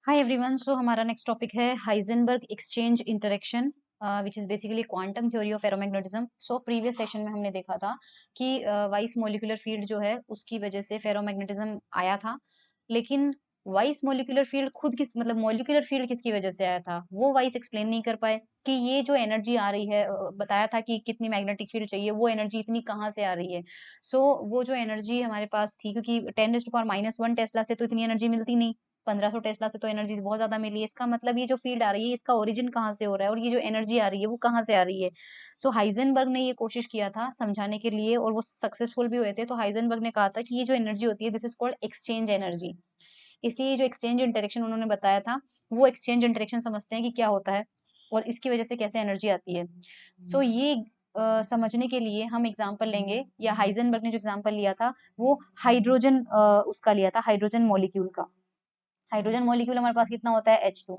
हाय everyone. So हमारा next topic है Heisenberg exchange interaction which is basically quantum theory of ferromagnetism. So previous session में हमने देखा था कि वाइस मॉलिक्यूलर फील्ड जो है उसकी वजह से फेरोमैग्नेटिज्म आया था। लेकिन वाइस मॉलिक्यूलर फील्ड खुद किस मतलब मॉलिक्यूलर फील्ड किसकी वजह से आया था वो वाइस एक्सप्लेन नहीं कर पाए कि ये जो एनर्जी आ रही है, बताया था कि कितनी मैग्नेटिक फील्ड चाहिए, वो एनर्जी इतनी कहाँ से आ रही है। सो वो जो एनर्जी हमारे पास थी, क्योंकि 10⁻⁻1 टेस्ला से तो इतनी एनर्जी मिलती नहीं, 1500 टेस्ला से तो एनर्जी बहुत ज्यादा मिली है। इसका मतलब ये जो फील्ड आ रही है इसका ओरिजिन कहाँ से हो रहा है और ये जो एनर्जी आ रही है वो कहाँ से आ रही है। सो हाइजेनबर्ग ने ये कोशिश किया था समझाने के लिए और वो सक्सेसफुल भी हुए थे। तो हाइजेनबर्ग ने कहा था कि ये जो एनर्जी होती है this is called exchange energy. इसलिए ये जो एक्सचेंज इंटरेक्शन उन्होंने बताया था वो एक्सचेंज इंटरेक्शन समझते हैं कि क्या होता है और इसकी वजह से कैसे एनर्जी आती है। सो ये समझने के लिए हम एग्जांपल लेंगे, या हाइजेनबर्ग ने जो एग्जांपल लिया था वो हाइड्रोजन उसका लिया था, हाइड्रोजन मॉलिक्यूल का। हाइड्रोजन मॉलिक्यूल हमारे पास कितना होता है H2।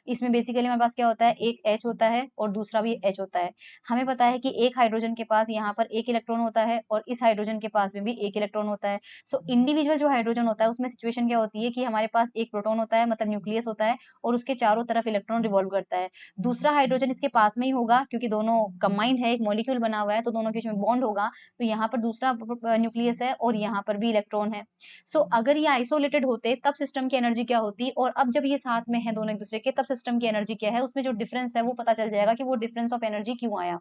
इसमें बेसिकली हमारे पास क्या होता है, एक H होता है और दूसरा भी H होता है। हमें पता है कि एक हाइड्रोजन के पास यहाँ पर एक इलेक्ट्रॉन होता है और इस हाइड्रोजन के पास में भी एक इलेक्ट्रॉन होता है। सो इंडिविजुअल जो हाइड्रोजन होता है उसमें सिचुएशन क्या होती है कि हमारे पास एक प्रोटॉन होता है, मतलब न्यूक्लियस होता है, और उसके चारों तरफ इलेक्ट्रॉन रिवॉल्व करता है। दूसरा हाइड्रोजन इसके पास में ही होगा क्योंकि दोनों कंबाइंड है, एक मॉलिक्यूल बना हुआ है तो दोनों के बीच में बॉन्ड होगा। तो यहाँ पर दूसरा न्यूक्लियस है और यहाँ पर भी इलेक्ट्रॉन है। सो अगर ये आइसोलेटेड होते तब सिस्टम की एनर्जी क्या होती, और अब जब ये साथ में है दोनों एक दूसरे के, तब सिस्टम की एनर्जी क्या है, उसमें जो डिफरेंस है वो पता चल जाएगा कि वो डिफरेंस ऑफ एनर्जी क्यों आया।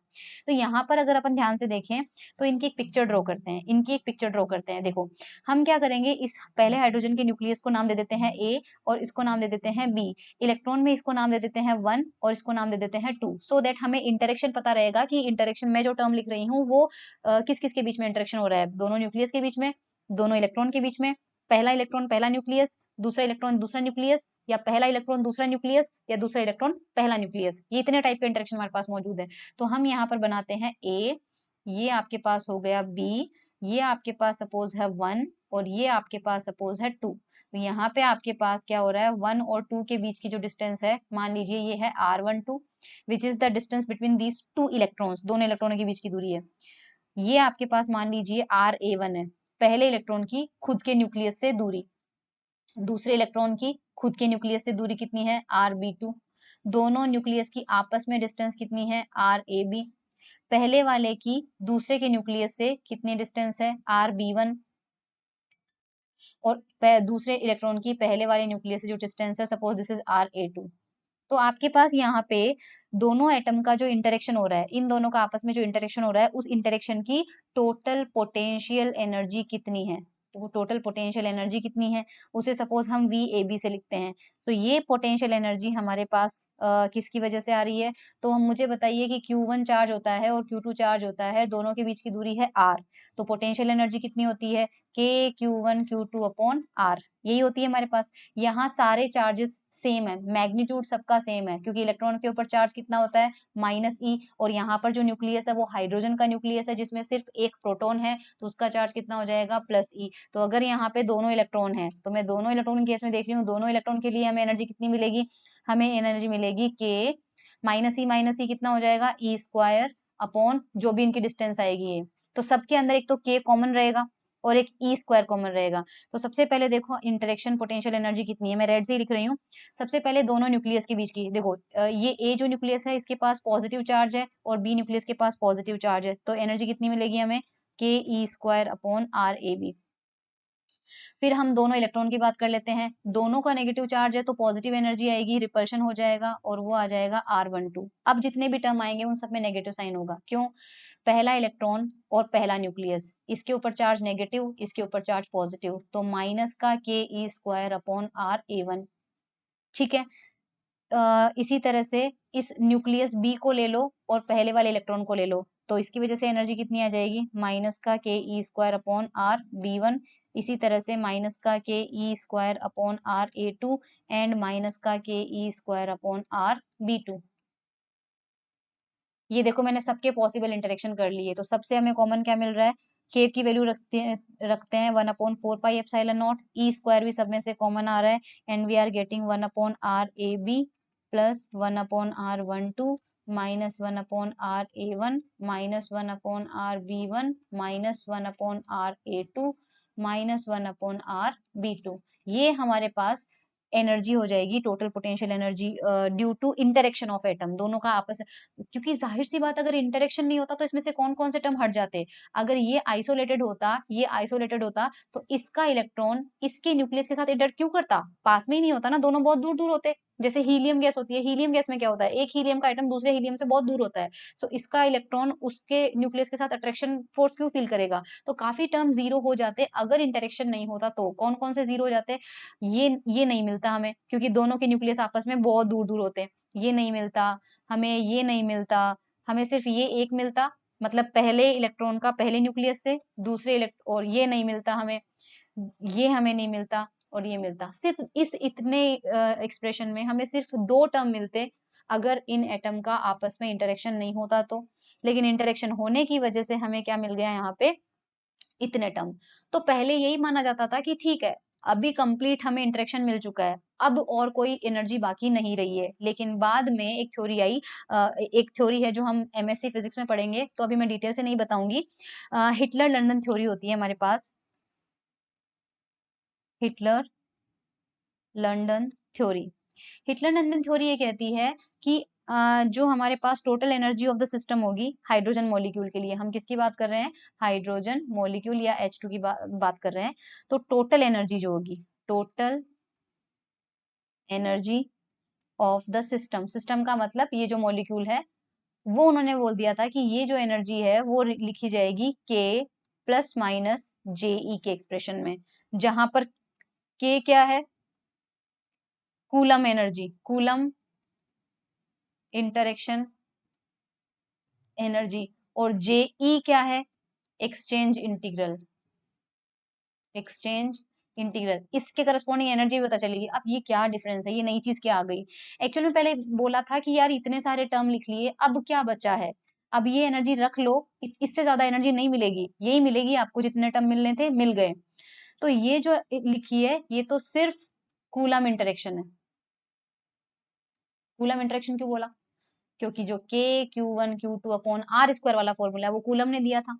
तो यहाँ पर अगर अपन ध्यान से देखें तो इनकी एक पिक्चर ड्रॉ करते हैं, इनकी एक पिक्चर ड्रॉ करते हैं। देखो हम क्या करेंगे, इस पहले हाइड्रोजन के न्यूक्लियस को नाम दे देते हैं ए और इसको नाम दे देते हैं बी। इलेक्ट्रॉन में इसको नाम दे देते हैं 1 और इसको नाम दे देते हैं 2, सो दैट हमें इंटरेक्शन पता रहेगा कि इंटरेक्शन में जो टर्म लिख रही हूँ वो किस किस के बीच में इंटरेक्शन हो रहा है, दोनों न्यूक्लियस के बीच में, दोनों इलेक्ट्रॉन के बीच में, पहला इलेक्ट्रॉन पहला न्यूक्लियस, दूसरा इलेक्ट्रॉन दूसरा न्यूक्लियस, या पहला इलेक्ट्रॉन दूसरा न्यूक्लियस या दूसरा इलेक्ट्रॉन पहला न्यूक्लियस। ये इतने टाइप के इंटरेक्शन हमारे पास मौजूद है। तो हम यहाँ पर बनाते हैं ए, ये आपके पास हो गया बी, ये आपके पास सपोज है 1 और ये आपके पास सपोज है 2। तो यहाँ पे आपके पास क्या हो रहा है, 1 और 2 के बीच की जो डिस्टेंस है मान लीजिए ये है r12, which is the distance between these two electrons, दोनों इलेक्ट्रॉनों के बीच की दूरी है। ये आपके पास मान लीजिए RA1 है, पहले इलेक्ट्रॉन की खुद के न्यूक्लियस से दूरी। दूसरे इलेक्ट्रॉन की खुद के न्यूक्लियस से दूरी कितनी है, RB2। दोनों न्यूक्लियस की आपस में डिस्टेंस कितनी है, RAB। पहले वाले की दूसरे के न्यूक्लियस से कितनी डिस्टेंस है, RB1। और दूसरे इलेक्ट्रॉन की पहले वाले न्यूक्लियस से जो डिस्टेंस है, सपोज दिस इज RA2। तो आपके पास यहाँ पे दोनों एटम का जो इंटरेक्शन हो रहा है, इन दोनों का आपस में जो इंटरेक्शन हो रहा है, उस इंटरेक्शन की टोटल पोटेंशियल एनर्जी कितनी है। तो वो टोटल पोटेंशियल एनर्जी कितनी है उसे सपोज हम VAB से लिखते हैं। तो ये पोटेंशियल एनर्जी हमारे पास किसकी वजह से आ रही है। तो हम मुझे बताइए कि Q1 चार्ज होता है और Q2 चार्ज होता है, दोनों के बीच की दूरी है R। तो पोटेंशियल एनर्जी कितनी होती है, KQ1Q2/R, यही होती है हमारे पास। यहाँ सारे चार्जेस सेम है, मैग्नीट्यूड सबका सेम है, क्योंकि इलेक्ट्रॉन के ऊपर चार्ज कितना होता है, -E। और यहाँ पर जो न्यूक्लियस है वो हाइड्रोजन का न्यूक्लियस है जिसमें सिर्फ एक प्रोटॉन है, तो उसका चार्ज कितना हो जाएगा, +E। तो अगर यहाँ पे दोनों इलेक्ट्रॉन है तो मैं दोनों इलेक्ट्रॉन केस में देख रही हूँ, दोनों इलेक्ट्रॉन के लिए हमें एनर्जी कितनी मिलेगी, हमें एनर्जी मिलेगी K -E कितना हो जाएगा, E² जो भी इनकी डिस्टेंस आएगी ये। तो सबके अंदर एक तो K कॉमन रहेगा और एक E² कॉमन रहेगा। तो सबसे पहले देखो इंटरेक्शन पोटेंशियल एनर्जी कितनी है, मैं रेड से ही लिख रही हूँ। सबसे पहले दोनों न्यूक्लियस के बीच की देखो, ये ए जो न्यूक्लियस है इसके पास पॉजिटिव चार्ज है और बी न्यूक्लियस के पास पॉजिटिव चार्ज है, तो एनर्जी कितनी मिलेगी हमें, KE²/RAB। फिर हम दोनों इलेक्ट्रॉन की बात कर लेते हैं, दोनों का नेगेटिव चार्ज है तो पॉजिटिव एनर्जी आएगी, रिपल्शन हो जाएगा और वो आ जाएगा R12। अब जितने भी टर्म आएंगे उन सब में नेगेटिव साइन होगा, क्यों, पहला इलेक्ट्रॉन और पहला न्यूक्लियस, इसके ऊपर चार्ज नेगेटिव इसके ऊपर चार्ज पॉजिटिव, तो माइनस का KE²/RA1। ठीक है। इसी तरह से इस न्यूक्लियस बी को ले लो और पहले वाले इलेक्ट्रॉन को ले लो, तो इसकी वजह से एनर्जी कितनी आ जाएगी, माइनस का KE²/RB1। इसी तरह से माइनस का KE²/RA2 एंड माइनस का KE²/RB2। ये देखो मैंने सबके पॉसिबल इंटरेक्शन कर लिए, तो सबसे हमें कॉमन क्या मिल रहा है, के की वैल्यू रखते हैं 1/4πε0, E² भी सब में से कॉमन आ रहा है, and we are getting 1/RAB plus 1/R12 minus 1/RA1 minus 1/RB1 minus 1/RA2 minus 1/RB2। ये हमारे पास एनर्जी हो जाएगी total potential energy due to interaction of atom, दोनों का आपस, क्योंकि जाहिर सी बात अगर इंटरेक्शन नहीं होता तो इसमें से कौन कौन से टर्म हट जाते। अगर ये आइसोलेटेड होता, ये आइसोलेटेड होता, तो इसका इलेक्ट्रॉन इसके न्यूक्लियस के साथ इंटरेक्ट क्यों करता, पास में ही नहीं होता ना, दोनों बहुत दूर दूर होते। जैसे हीलियम गैस होती है, हीलियम गैस में क्या होता है, एक हीलियम का एटम दूसरे हीलियम से बहुत दूर होता है, सो इसका इलेक्ट्रॉन उसके न्यूक्लियस के साथ अट्रैक्शन फोर्स क्यों फील करेगा। तो काफी टर्म जीरो हो जाते अगर इंटरेक्शन नहीं होता। तो कौन कौन से जीरो हो जाते, ये नहीं मिलता हमें, क्योंकि दोनों के न्यूक्लियस आपस में बहुत दूर दूर होते हैं। ये नहीं मिलता हमें, ये नहीं मिलता हमें, सिर्फ ये एक मिलता, मतलब पहले इलेक्ट्रॉन का पहले न्यूक्लियस से दूसरे और ये नहीं मिलता हमें, ये हमें नहीं मिलता, और ये मिलता। सिर्फ इस इतने एक्सप्रेशन में हमें सिर्फ दो टर्म मिलते अगर इन एटम का आपस में इंटरेक्शन नहीं होता तो। लेकिन इंटरेक्शन होने की वजह से हमें क्या मिल गया यहाँ पे, इतने टर्म। तो पहले यही माना जाता था कि ठीक है, अभी कंप्लीट हमें इंटरेक्शन मिल चुका है, अब और कोई एनर्जी बाकी नहीं रही है। लेकिन बाद में एक थ्योरी आई, एक थ्योरी है जो हम एमएससी फिजिक्स में पढ़ेंगे, तो अभी मैं डिटेल से नहीं बताऊंगी। हिटलर लंदन थ्योरी होती है हमारे पास, Heitler London theory. Heitler London theory ये कहती है कि जो हमारे पास total energy of the system होगी हाइड्रोजन मॉलिक्यूल के लिए, हम किसकी बात कर रहे हैं, हाइड्रोजन मॉलिक्यूल या H2 की बात कर रहे हैं। तो टोटल एनर्जी जो होगी, total energy of the system, system का मतलब ये जो मॉलिक्यूल है, वो उन्होंने बोल दिया था कि ये जो एनर्जी है वो लिखी जाएगी के प्लस माइनस जेई के एक्सप्रेशन में, जहां पर के क्या है, coulomb energy, coulomb interaction energy, और जेई क्या है, एक्सचेंज इंटीग्रल, एक्सचेंज इंटीग्रल, इसके करस्पॉन्डिंग एनर्जी भी पता चलेगी। अब ये क्या डिफरेंस है, ये नई चीज क्या आ गई। एक्चुअल में पहले बोला था कि यार इतने सारे टर्म लिख लिए, अब क्या बचा है, अब ये एनर्जी रख लो, इससे ज्यादा एनर्जी नहीं मिलेगी, यही मिलेगी आपको, जितने टर्म मिलने थे मिल गए। तो ये जो लिखी है ये तो सिर्फ कूलम इंटरेक्शन है। कूलम इंटरेक्शन क्यों बोला, क्योंकि जो के Q1 Q2 upon R square वाला फॉर्मूला है वो कूलम ने दिया था।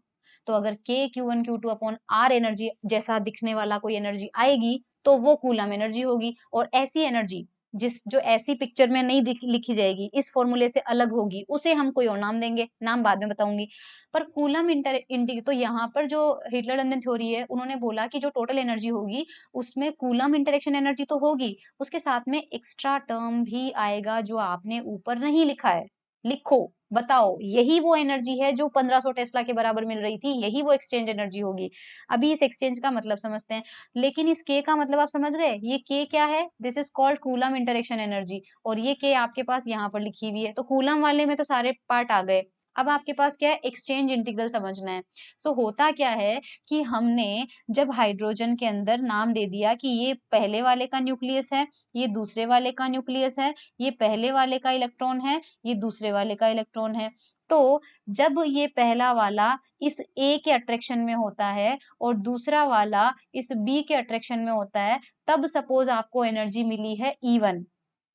तो अगर के Q1 Q2 upon are energy जैसा दिखने वाला कोई एनर्जी आएगी तो वो कूलम एनर्जी होगी। और ऐसी एनर्जी जो ऐसी पिक्चर में नहीं लिखी जाएगी, इस फॉर्मूले से अलग होगी, उसे हम कोई और नाम देंगे, नाम बाद में बताऊंगी। पर कूलम इंटी तो यहाँ पर जो हिटलर लंदन थ्योरी है, उन्होंने बोला कि जो टोटल एनर्जी होगी उसमें कूलम इंटरेक्शन एनर्जी तो होगी, उसके साथ में एक्स्ट्रा टर्म भी आएगा जो आपने ऊपर नहीं लिखा है। लिखो, बताओ, यही वो एनर्जी है जो 1500 टेस्ला के बराबर मिल रही थी, यही वो एक्सचेंज एनर्जी होगी। अभी इस एक्सचेंज का मतलब समझते हैं। लेकिन इस के का मतलब आप समझ गए, ये के क्या है, this is called coulomb interaction energy, और ये के आपके पास यहाँ पर लिखी हुई है। तो कूलम वाले में तो सारे पार्ट आ गए। अब आपके पास क्या है, एक्सचेंज इंटीग्रल समझना है। सो होता क्या है कि हमने जब हाइड्रोजन के अंदर नाम दे दिया कि ये पहले वाले का न्यूक्लियस है, ये दूसरे वाले का न्यूक्लियस है, ये पहले वाले का इलेक्ट्रॉन है, ये दूसरे वाले का इलेक्ट्रॉन है। तो जब ये पहला वाला इस ए के अट्रैक्शन में होता है और दूसरा वाला इस बी के अट्रैक्शन में होता है, तब सपोज आपको एनर्जी मिली है E1।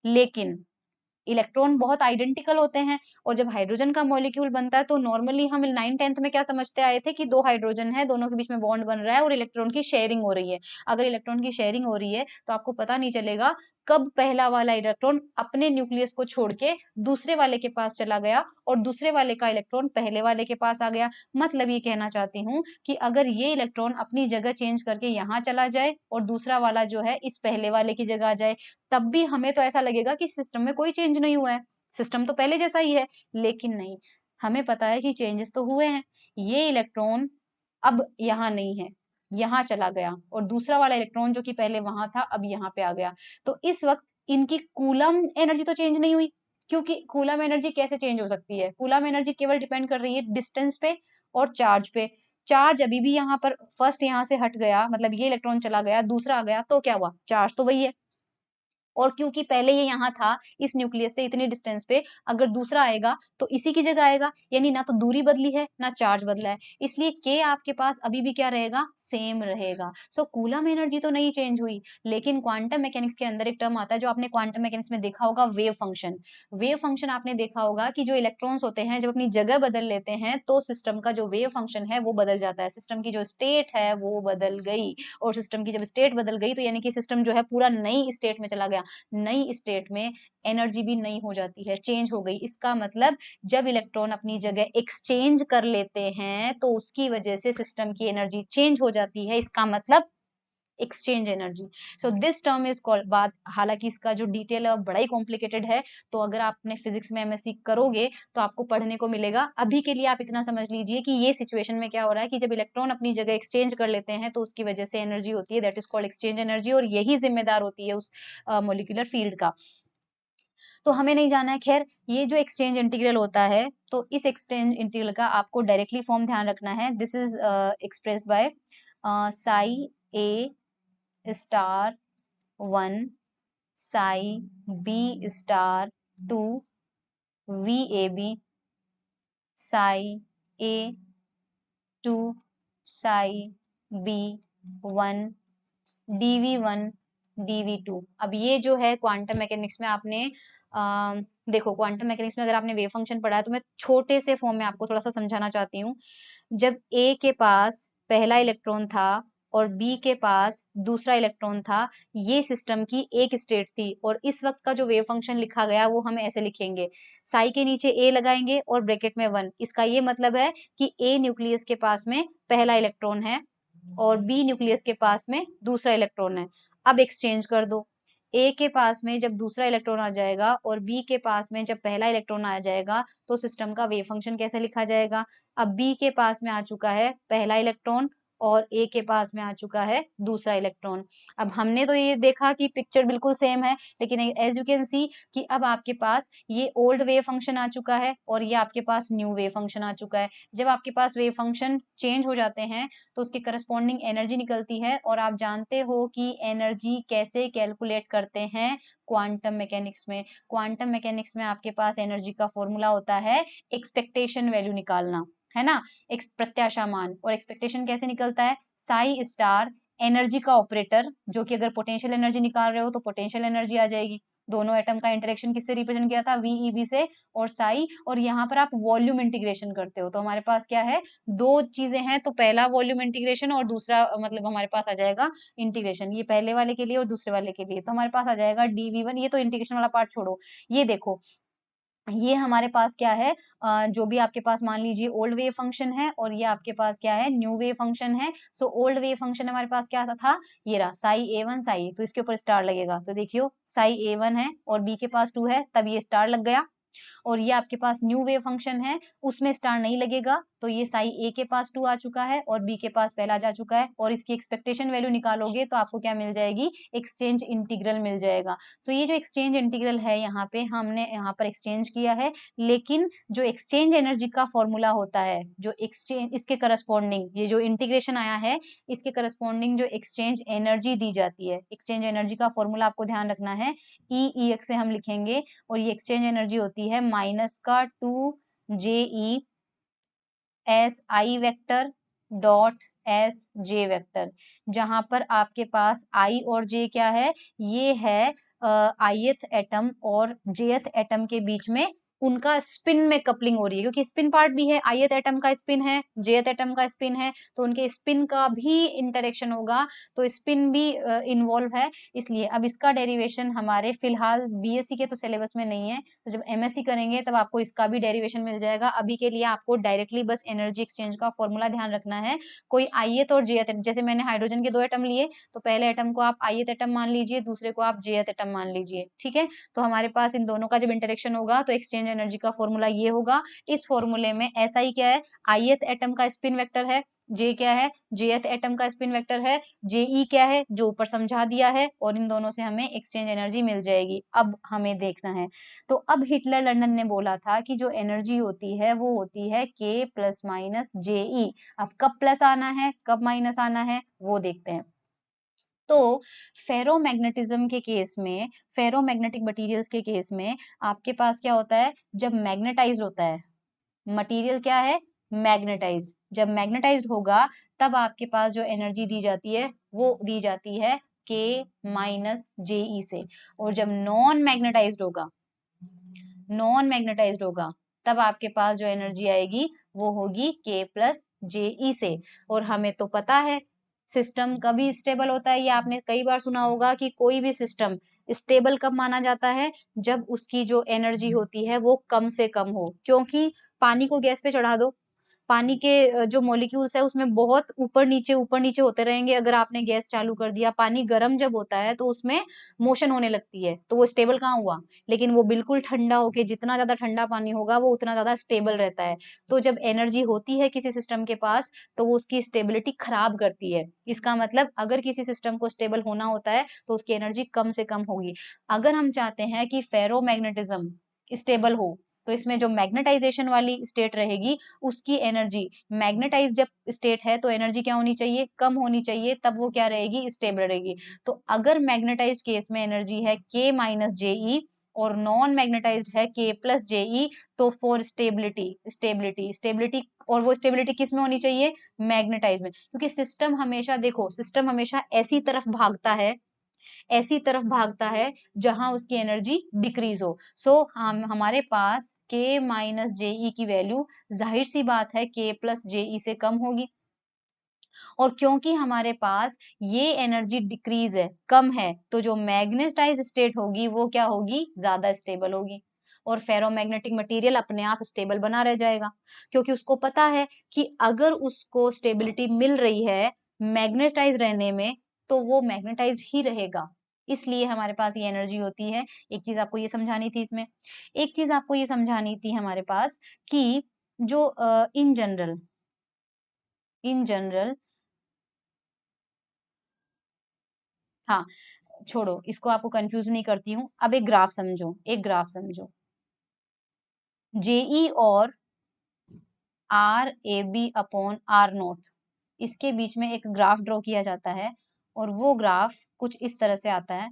लेकिन इलेक्ट्रॉन बहुत आइडेंटिकल होते हैं, और जब हाइड्रोजन का मॉलिक्यूल बनता है तो नॉर्मली हम 9th-10th में क्या समझते आए थे कि दो हाइड्रोजन है, दोनों के बीच में बॉन्ड बन रहा है और इलेक्ट्रॉन की शेयरिंग हो रही है। अगर इलेक्ट्रॉन की शेयरिंग हो रही है तो आपको पता नहीं चलेगा कब पहला वाला इलेक्ट्रॉन अपने न्यूक्लियस को छोड़ के दूसरे वाले के पास चला गया और दूसरे वाले का इलेक्ट्रॉन पहले वाले के पास आ गया। मतलब ये कहना चाहती हूँ कि अगर ये इलेक्ट्रॉन अपनी जगह चेंज करके यहाँ चला जाए और दूसरा वाला जो है इस पहले वाले की जगह आ जाए, तब भी हमें तो ऐसा लगेगा कि सिस्टम में कोई चेंज नहीं हुआ है, सिस्टम तो पहले जैसा ही है। लेकिन नहीं, हमें पता है कि चेंजेस तो हुए हैं। ये इलेक्ट्रॉन अब यहाँ नहीं है, यहाँ चला गया, और दूसरा वाला इलेक्ट्रॉन जो कि पहले वहां था अब यहाँ पे आ गया। तो इस वक्त इनकी कूलम एनर्जी तो चेंज नहीं हुई, क्योंकि कूलम एनर्जी कैसे चेंज हो सकती है, कूलम एनर्जी केवल डिपेंड कर रही है डिस्टेंस पे और चार्ज पे। चार्ज अभी भी यहाँ पर फर्स्ट यहाँ से हट गया, मतलब ये इलेक्ट्रॉन चला गया, दूसरा आ गया, तो क्या हुआ, चार्ज तो वही है। और क्योंकि पहले ये यहाँ था इस न्यूक्लियस से इतने डिस्टेंस पे, अगर दूसरा आएगा तो इसी की जगह आएगा, यानी ना तो दूरी बदली है ना चार्ज बदला है, इसलिए के आपके पास अभी भी क्या रहेगा, सेम रहेगा। सो कूलम एनर्जी तो नहीं चेंज हुई, लेकिन क्वांटम मैकेनिक्स के अंदर एक टर्म आता है जो आपने क्वांटम मैकेनिक्स में देखा होगा, वेव फंक्शन। वेव फंक्शन आपने देखा होगा कि जो इलेक्ट्रॉन्स होते हैं जब अपनी जगह बदल लेते हैं तो सिस्टम का जो वेव फंक्शन है वो बदल जाता है, सिस्टम की जो स्टेट है वो बदल गई, और सिस्टम की जब स्टेट बदल गई तो यानी कि सिस्टम जो है पूरा नई स्टेट में चला गया। नई स्टेट में एनर्जी भी नई हो जाती है, चेंज हो गई। इसका मतलब जब इलेक्ट्रॉन अपनी जगह एक्सचेंज कर लेते हैं तो उसकी वजह से सिस्टम की एनर्जी चेंज हो जाती है, इसका मतलब exchange energy. So this term is called, बात हालांकि इसका जो डिटेल है बड़ा ही कॉम्प्लिकेटेड है, तो अगर आपने फिजिक्स में एमएससी करोगे तो आपको पढ़ने को मिलेगा। अभी के लिए आप इतना समझ लीजिए कि ये सिचुएशन में क्या हो रहा है कि जब इलेक्ट्रॉन अपनी जगह एक्सचेंज कर लेते हैं तो उसकी वजह से एनर्जी होती है, that is called exchange energy, और यही जिम्मेदार होती है उस मोलिकुलर फील्ड का। तो हमें नहीं जाना है, खैर ये जो एक्सचेंज इंटीग्रल होता है, तो इस एक्सचेंज इंटीग्रल का आपको डायरेक्टली फॉर्म ध्यान रखना है। This is expressed by psi A star 1 psi B star 2 V A B psi A 2 psi B 1 dv1 dv2। अब ये जो है क्वांटम मैकेनिक्स में आपने देखो, क्वांटम मैकेनिक्स में अगर आपने वेव फंक्शन पढ़ा है तो मैं छोटे से फॉर्म में आपको थोड़ा सा समझाना चाहती हूँ। जब ए के पास पहला इलेक्ट्रॉन था और बी के पास दूसरा इलेक्ट्रॉन था, ये सिस्टम की एक स्टेट थी, और इस वक्त का जो वेव फंक्शन लिखा गया वो हम ऐसे लिखेंगे, साई के नीचे ए लगाएंगे और ब्रैकेट में 1। इसका ये मतलब है कि ए न्यूक्लियस के पास में पहला इलेक्ट्रॉन है और बी न्यूक्लियस के पास में दूसरा इलेक्ट्रॉन है। अब एक्सचेंज कर दो, ए के पास में जब दूसरा इलेक्ट्रॉन आ जाएगा और बी के पास में जब पहला इलेक्ट्रॉन आ जाएगा तो सिस्टम का वेव फंक्शन कैसे लिखा जाएगा। अब बी के पास में आ चुका है पहला इलेक्ट्रॉन और ए के पास में आ चुका है दूसरा इलेक्ट्रॉन। अब हमने तो ये देखा कि पिक्चर बिल्कुल सेम है, लेकिन एज यू कैन सी कि अब आपके पास ये ओल्ड वेव फंक्शन आ चुका है और ये आपके पास न्यू वेव फंक्शन आ चुका है। जब आपके पास वेव फंक्शन चेंज हो जाते हैं तो उसके करस्पॉन्डिंग एनर्जी निकलती है, और आप जानते हो कि एनर्जी कैसे कैलकुलेट करते हैं क्वांटम मैकेनिक्स में। क्वांटम मैकेनिक्स में आपके पास एनर्जी का फॉर्मूला होता है एक्सपेक्टेशन वैल्यू निकालना, है ना, एक प्रत्याशा मान। और एक्सपेक्टेशन कैसे निकलता है, साई स्टार एनर्जी का ऑपरेटर, जो कि अगर पोटेंशियल एनर्जी निकाल रहे हो तो पोटेंशियल एनर्जी आ जाएगी। दोनों एटम का इंटरेक्शन किससे रिप्रेजेंट किया था, वीईबी से, और साई, और यहाँ पर आप वॉल्यूम इंटीग्रेशन करते हो तो हमारे पास क्या है, दो चीजें हैं, तो पहला वॉल्यूम इंटीग्रेशन और दूसरा मतलब हमारे पास आ जाएगा इंटीग्रेशन, ये पहले वाले के लिए और दूसरे वाले के लिए, तो हमारे पास आ जाएगा dv1। ये तो इंटीग्रेशन वाला पार्ट छोड़ो, ये देखो, ये हमारे पास क्या है, जो भी आपके पास मान लीजिए ओल्ड वेव फंक्शन है और ये आपके पास क्या है, न्यू वेव फंक्शन है। सो ओल्ड वेव फंक्शन हमारे पास क्या था, ये रहा साई ए1 साई, तो इसके ऊपर स्टार लगेगा, तो देखियो साई ए1 है और बी के पास 2 है, तब ये स्टार लग गया। और ये आपके पास न्यू वेव फंक्शन है, उसमें स्टार नहीं लगेगा, तो ये साई ए के पास 2 आ चुका है और बी के पास पहला जा चुका है, और इसकी एक्सपेक्टेशन वैल्यू निकालोगे तो आपको क्या मिल जाएगी, एक्सचेंज इंटीग्रल मिल जाएगा। सो ये जो एक्सचेंज इंटीग्रल है, यहाँ पे हमने यहाँ पर एक्सचेंज किया है, लेकिन जो एक्सचेंज एनर्जी का फॉर्मूला होता है, जो एक्सचेंज इसके करस्पॉन्डिंग ये जो इंटीग्रेशन आया है, इसके करस्पॉन्डिंग जो एक्सचेंज एनर्जी दी जाती है, एक्सचेंज एनर्जी का फॉर्मूला आपको ध्यान रखना है, ई एक्स से हम लिखेंगे, और ये एक्सचेंज एनर्जी होती है -2 S I vector dot S J vector, जहां पर आपके पास आई और जे क्या है, ये है आईएथ एटम और जेथ एटम के बीच में उनका स्पिन में कपलिंग हो रही है, क्योंकि स्पिन पार्ट भी है, आईएथ एटम का स्पिन है, जेथ एटम का स्पिन है, तो उनके स्पिन का भी इंटरेक्शन होगा, तो स्पिन भी इन्वॉल्व है। इसलिए अब इसका डेरिवेशन हमारे फिलहाल बीएससी के तो सिलेबस में नहीं है, तो जब एमएससी करेंगे तब आपको इसका भी डेरिवेशन मिल जाएगा। अभी के लिए आपको डायरेक्टली बस एनर्जी एक्सचेंज का फॉर्मूला ध्यान रखना है। कोई आईएथ और जेएथ, जैसे मैंने हाइड्रोजन के 2 एटम लिए, तो पहले एटम को आप आईएथ एटम मान लीजिए, दूसरे को आप जेएथ एटम मान लीजिए, ठीक है। तो हमारे पास इन दोनों का जब इंटरेक्शन होगा तो एक्सचेंज एनर्जी का फॉर्मूला ये होगा। इस फॉर्मूले में एसआई क्या है, आईएथ एटम का स्पिन वेक्टर है, जे क्या है, जेएथ एटम का स्पिन वेक्टर है, जेई क्या है जो ऊपर समझा दिया है, और इन दोनों से हमें एक्सचेंज एनर्जी मिल जाएगी। अब हमें देखना है, तो अब हिटलर लंदन ने बोला था कि जो एनर्जी होती है वो होती है के प्लस माइनस जेई। अब कब प्लस आना है कब माइनस आना है वो देखते हैं। तो फेरोमैग्नेटिज्म के केस में, फेरोमैग्नेटिक मटेरियल्स के केस में आपके पास क्या होता है, जब मैग्नेटाइज्ड होता है मटेरियल, क्या है, मैग्नेटाइज्ड, जब मैग्नेटाइज्ड होगा तब आपके पास जो एनर्जी दी जाती है वो दी जाती है K माइनस JE से। और जब नॉन मैग्नेटाइज्ड होगा, नॉन मैग्नेटाइज्ड होगा, तब आपके पास जो एनर्जी आएगी वो होगी K प्लस JE से। और हमें तो पता है सिस्टम कभी स्टेबल होता है, ये आपने कई बार सुना होगा कि कोई भी सिस्टम स्टेबल कब माना जाता है, जब उसकी जो एनर्जी होती है वो कम से कम हो। क्योंकि पानी को गैस पे चढ़ा दो, पानी के जो मॉलिक्यूल्स है उसमें बहुत ऊपर नीचे होते रहेंगे। अगर आपने गैस चालू कर दिया, पानी गर्म जब होता है तो उसमें मोशन होने लगती है, तो वो स्टेबल कहाँ हुआ। लेकिन वो बिल्कुल ठंडा होके, जितना ज्यादा ठंडा पानी होगा वो उतना ज्यादा स्टेबल रहता है। तो जब एनर्जी होती है किसी सिस्टम के पास तो वो उसकी स्टेबिलिटी खराब करती है। इसका मतलब अगर किसी सिस्टम को स्टेबल होना होता है तो उसकी एनर्जी कम से कम होगी। अगर हम चाहते हैं कि फेरोमैग्नेटिज्म स्टेबल हो, तो इसमें जो मैग्नेटाइजेशन वाली स्टेट रहेगी उसकी एनर्जी, मैग्नेटाइज जब स्टेट है तो एनर्जी क्या होनी चाहिए, कम होनी चाहिए, तब वो क्या रहेगी, स्टेबल रहेगी। तो अगर मैग्नेटाइज केस में एनर्जी है K माइनस JE और नॉन मैग्नेटाइज्ड है K प्लस JE, तो फॉर स्टेबिलिटी, स्टेबिलिटी और वो स्टेबिलिटी किस में होनी चाहिए, मैग्नेटाइज में। क्योंकि सिस्टम हमेशा, देखो सिस्टम हमेशा ऐसी तरफ भागता है, ऐसी तरफ भागता है जहां उसकी एनर्जी डिक्रीज हो। सो हम हमारे पास K माइनस JE की वैल्यू जाहिर सी बात है K प्लस JE से कम होगी। और क्योंकि हमारे पास ये एनर्जी डिक्रीज है, कम है, तो जो मैग्नेटाइज स्टेट होगी वो क्या होगी, ज्यादा स्टेबल होगी। और फेरोमैग्नेटिक मटेरियल अपने आप स्टेबल बना रह जाएगा, क्योंकि उसको पता है कि अगर उसको स्टेबिलिटी मिल रही है मैग्नेटाइज रहने में, तो वो मैग्नेटाइज ही रहेगा। इसलिए हमारे पास ये एनर्जी होती है। एक चीज आपको ये समझानी थी इसमें, एक चीज आपको ये समझानी थी हमारे पास कि जो इन जनरल, इन जनरल, हाँ छोड़ो इसको, आपको कंफ्यूज नहीं करती हूँ। अब एक ग्राफ समझो, एक ग्राफ समझो, JE और RAB अपॉन R0, इसके बीच में एक ग्राफ ड्रॉ किया जाता है और वो ग्राफ कुछ इस तरह से आता है।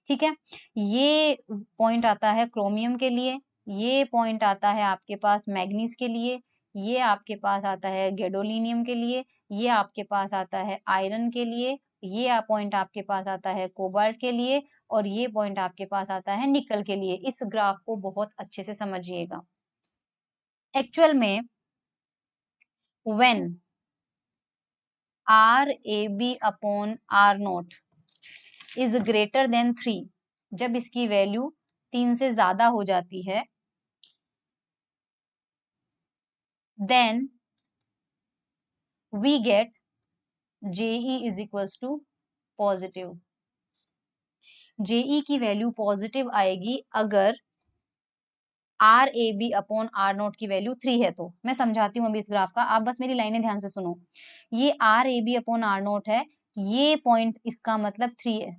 ठीक है, ये पॉइंट आता है क्रोमियम के लिए, ये पॉइंट आता है आपके पास मैग्नीज के लिए, ये आपके पास आता है गैडोलीनियम के लिए, ये आपके पास आता है आयरन के लिए, ये पॉइंट आपके पास आता है कोबाल्ट के लिए, और ये पॉइंट आपके पास आता है निकल के लिए। इस ग्राफ को बहुत अच्छे से समझिएगा। एक्चुअल में when RAB upon R0 is greater than 3, जब इसकी वैल्यू 3 से ज्यादा हो जाती है, then we get JE is equals to positive. JE की वैल्यू पॉजिटिव आएगी अगर RAB अपॉन R0 की वैल्यू 3 है। तो मैं समझाती हूँ अभी इस ग्राफ का, आप बस मेरी लाइनें ध्यान से सुनो। ये RAB अपॉन R0 है, ये पॉइंट इसका मतलब 3 है,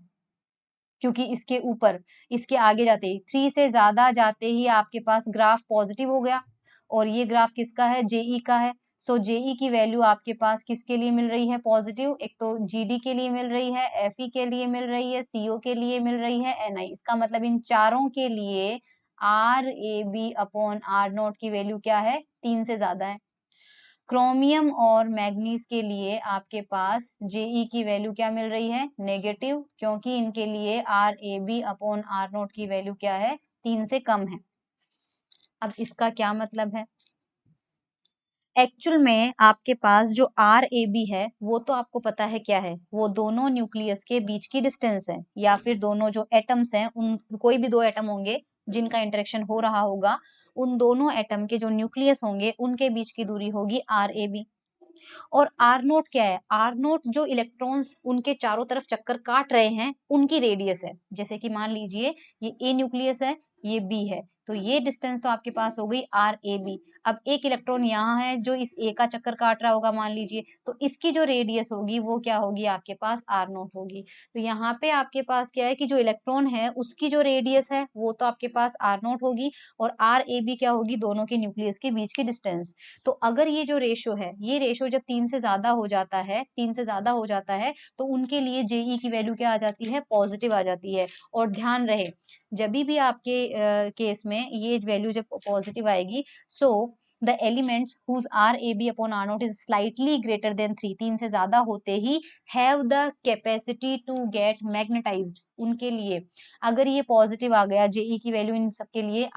क्योंकि इसके ऊपर, इसके आगे जाते ही, 3 से ज्यादा जाते ही आपके पास ग्राफ पॉजिटिव हो गया। और ये ग्राफ किसका है, JE का है। सो JE की वैल्यू आपके पास किसके लिए मिल रही है, पॉजिटिव। एक तो GD के लिए मिल रही है, FE के लिए मिल रही है, CO के लिए मिल रही है, NI। इसका मतलब इन चारों के लिए RAB अपॉन R0 की वैल्यू क्या है, 3 से ज्यादा है। क्रोमियम और मैग्नीज के लिए आपके पास JE की वैल्यू क्या मिल रही है, नेगेटिव, क्योंकि इनके लिए RAB अपॉन R0 की वैल्यू क्या है, 3 से कम है। अब इसका क्या मतलब है, एक्चुअल में आपके पास जो RAB है वो तो आपको पता है क्या है, वो दोनों न्यूक्लियस के बीच की डिस्टेंस है, या फिर दोनों जो एटम्स हैं, उन कोई भी दो एटम होंगे जिनका इंटरेक्शन हो रहा होगा, उन दोनों एटम के जो न्यूक्लियस होंगे उनके बीच की दूरी होगी RAB। और R0 क्या है, R0 जो इलेक्ट्रॉन्स उनके चारों तरफ चक्कर काट रहे हैं उनकी रेडियस है। जैसे कि मान लीजिए ये A न्यूक्लियस है, ये B है, तो ये डिस्टेंस तो आपके पास हो गई आर ए बी। अब एक इलेक्ट्रॉन यहाँ है जो इस ए का चक्कर काट रहा होगा मान लीजिए, तो इसकी जो रेडियस होगी वो क्या होगी आपके पास आर नोट होगी। तो यहाँ पे आपके पास क्या है कि जो इलेक्ट्रॉन है उसकी जो रेडियस है वो तो आपके पास आर नोट होगी, और आर ए बी क्या होगी, दोनों के न्यूक्लियस के बीच की डिस्टेंस। तो अगर ये जो रेशो है, ये रेशो जब 3 से ज्यादा हो जाता है, 3 से ज्यादा हो जाता है, तो उनके लिए जेई की वैल्यू क्या आ जाती है, पॉजिटिव आ जाती है। और ध्यान रहे जब भी आपके केस में ये वैल्यू जब पॉजिटिव आएगी, so the elements whose are A B upon R naught is slightly greater than 3, 3 से ज्यादा होते ही have the capacity to get magnetized. उनके लिए अगर ये पॉजिटिव आ गया, जेई की वैल्यू इन सबके लिए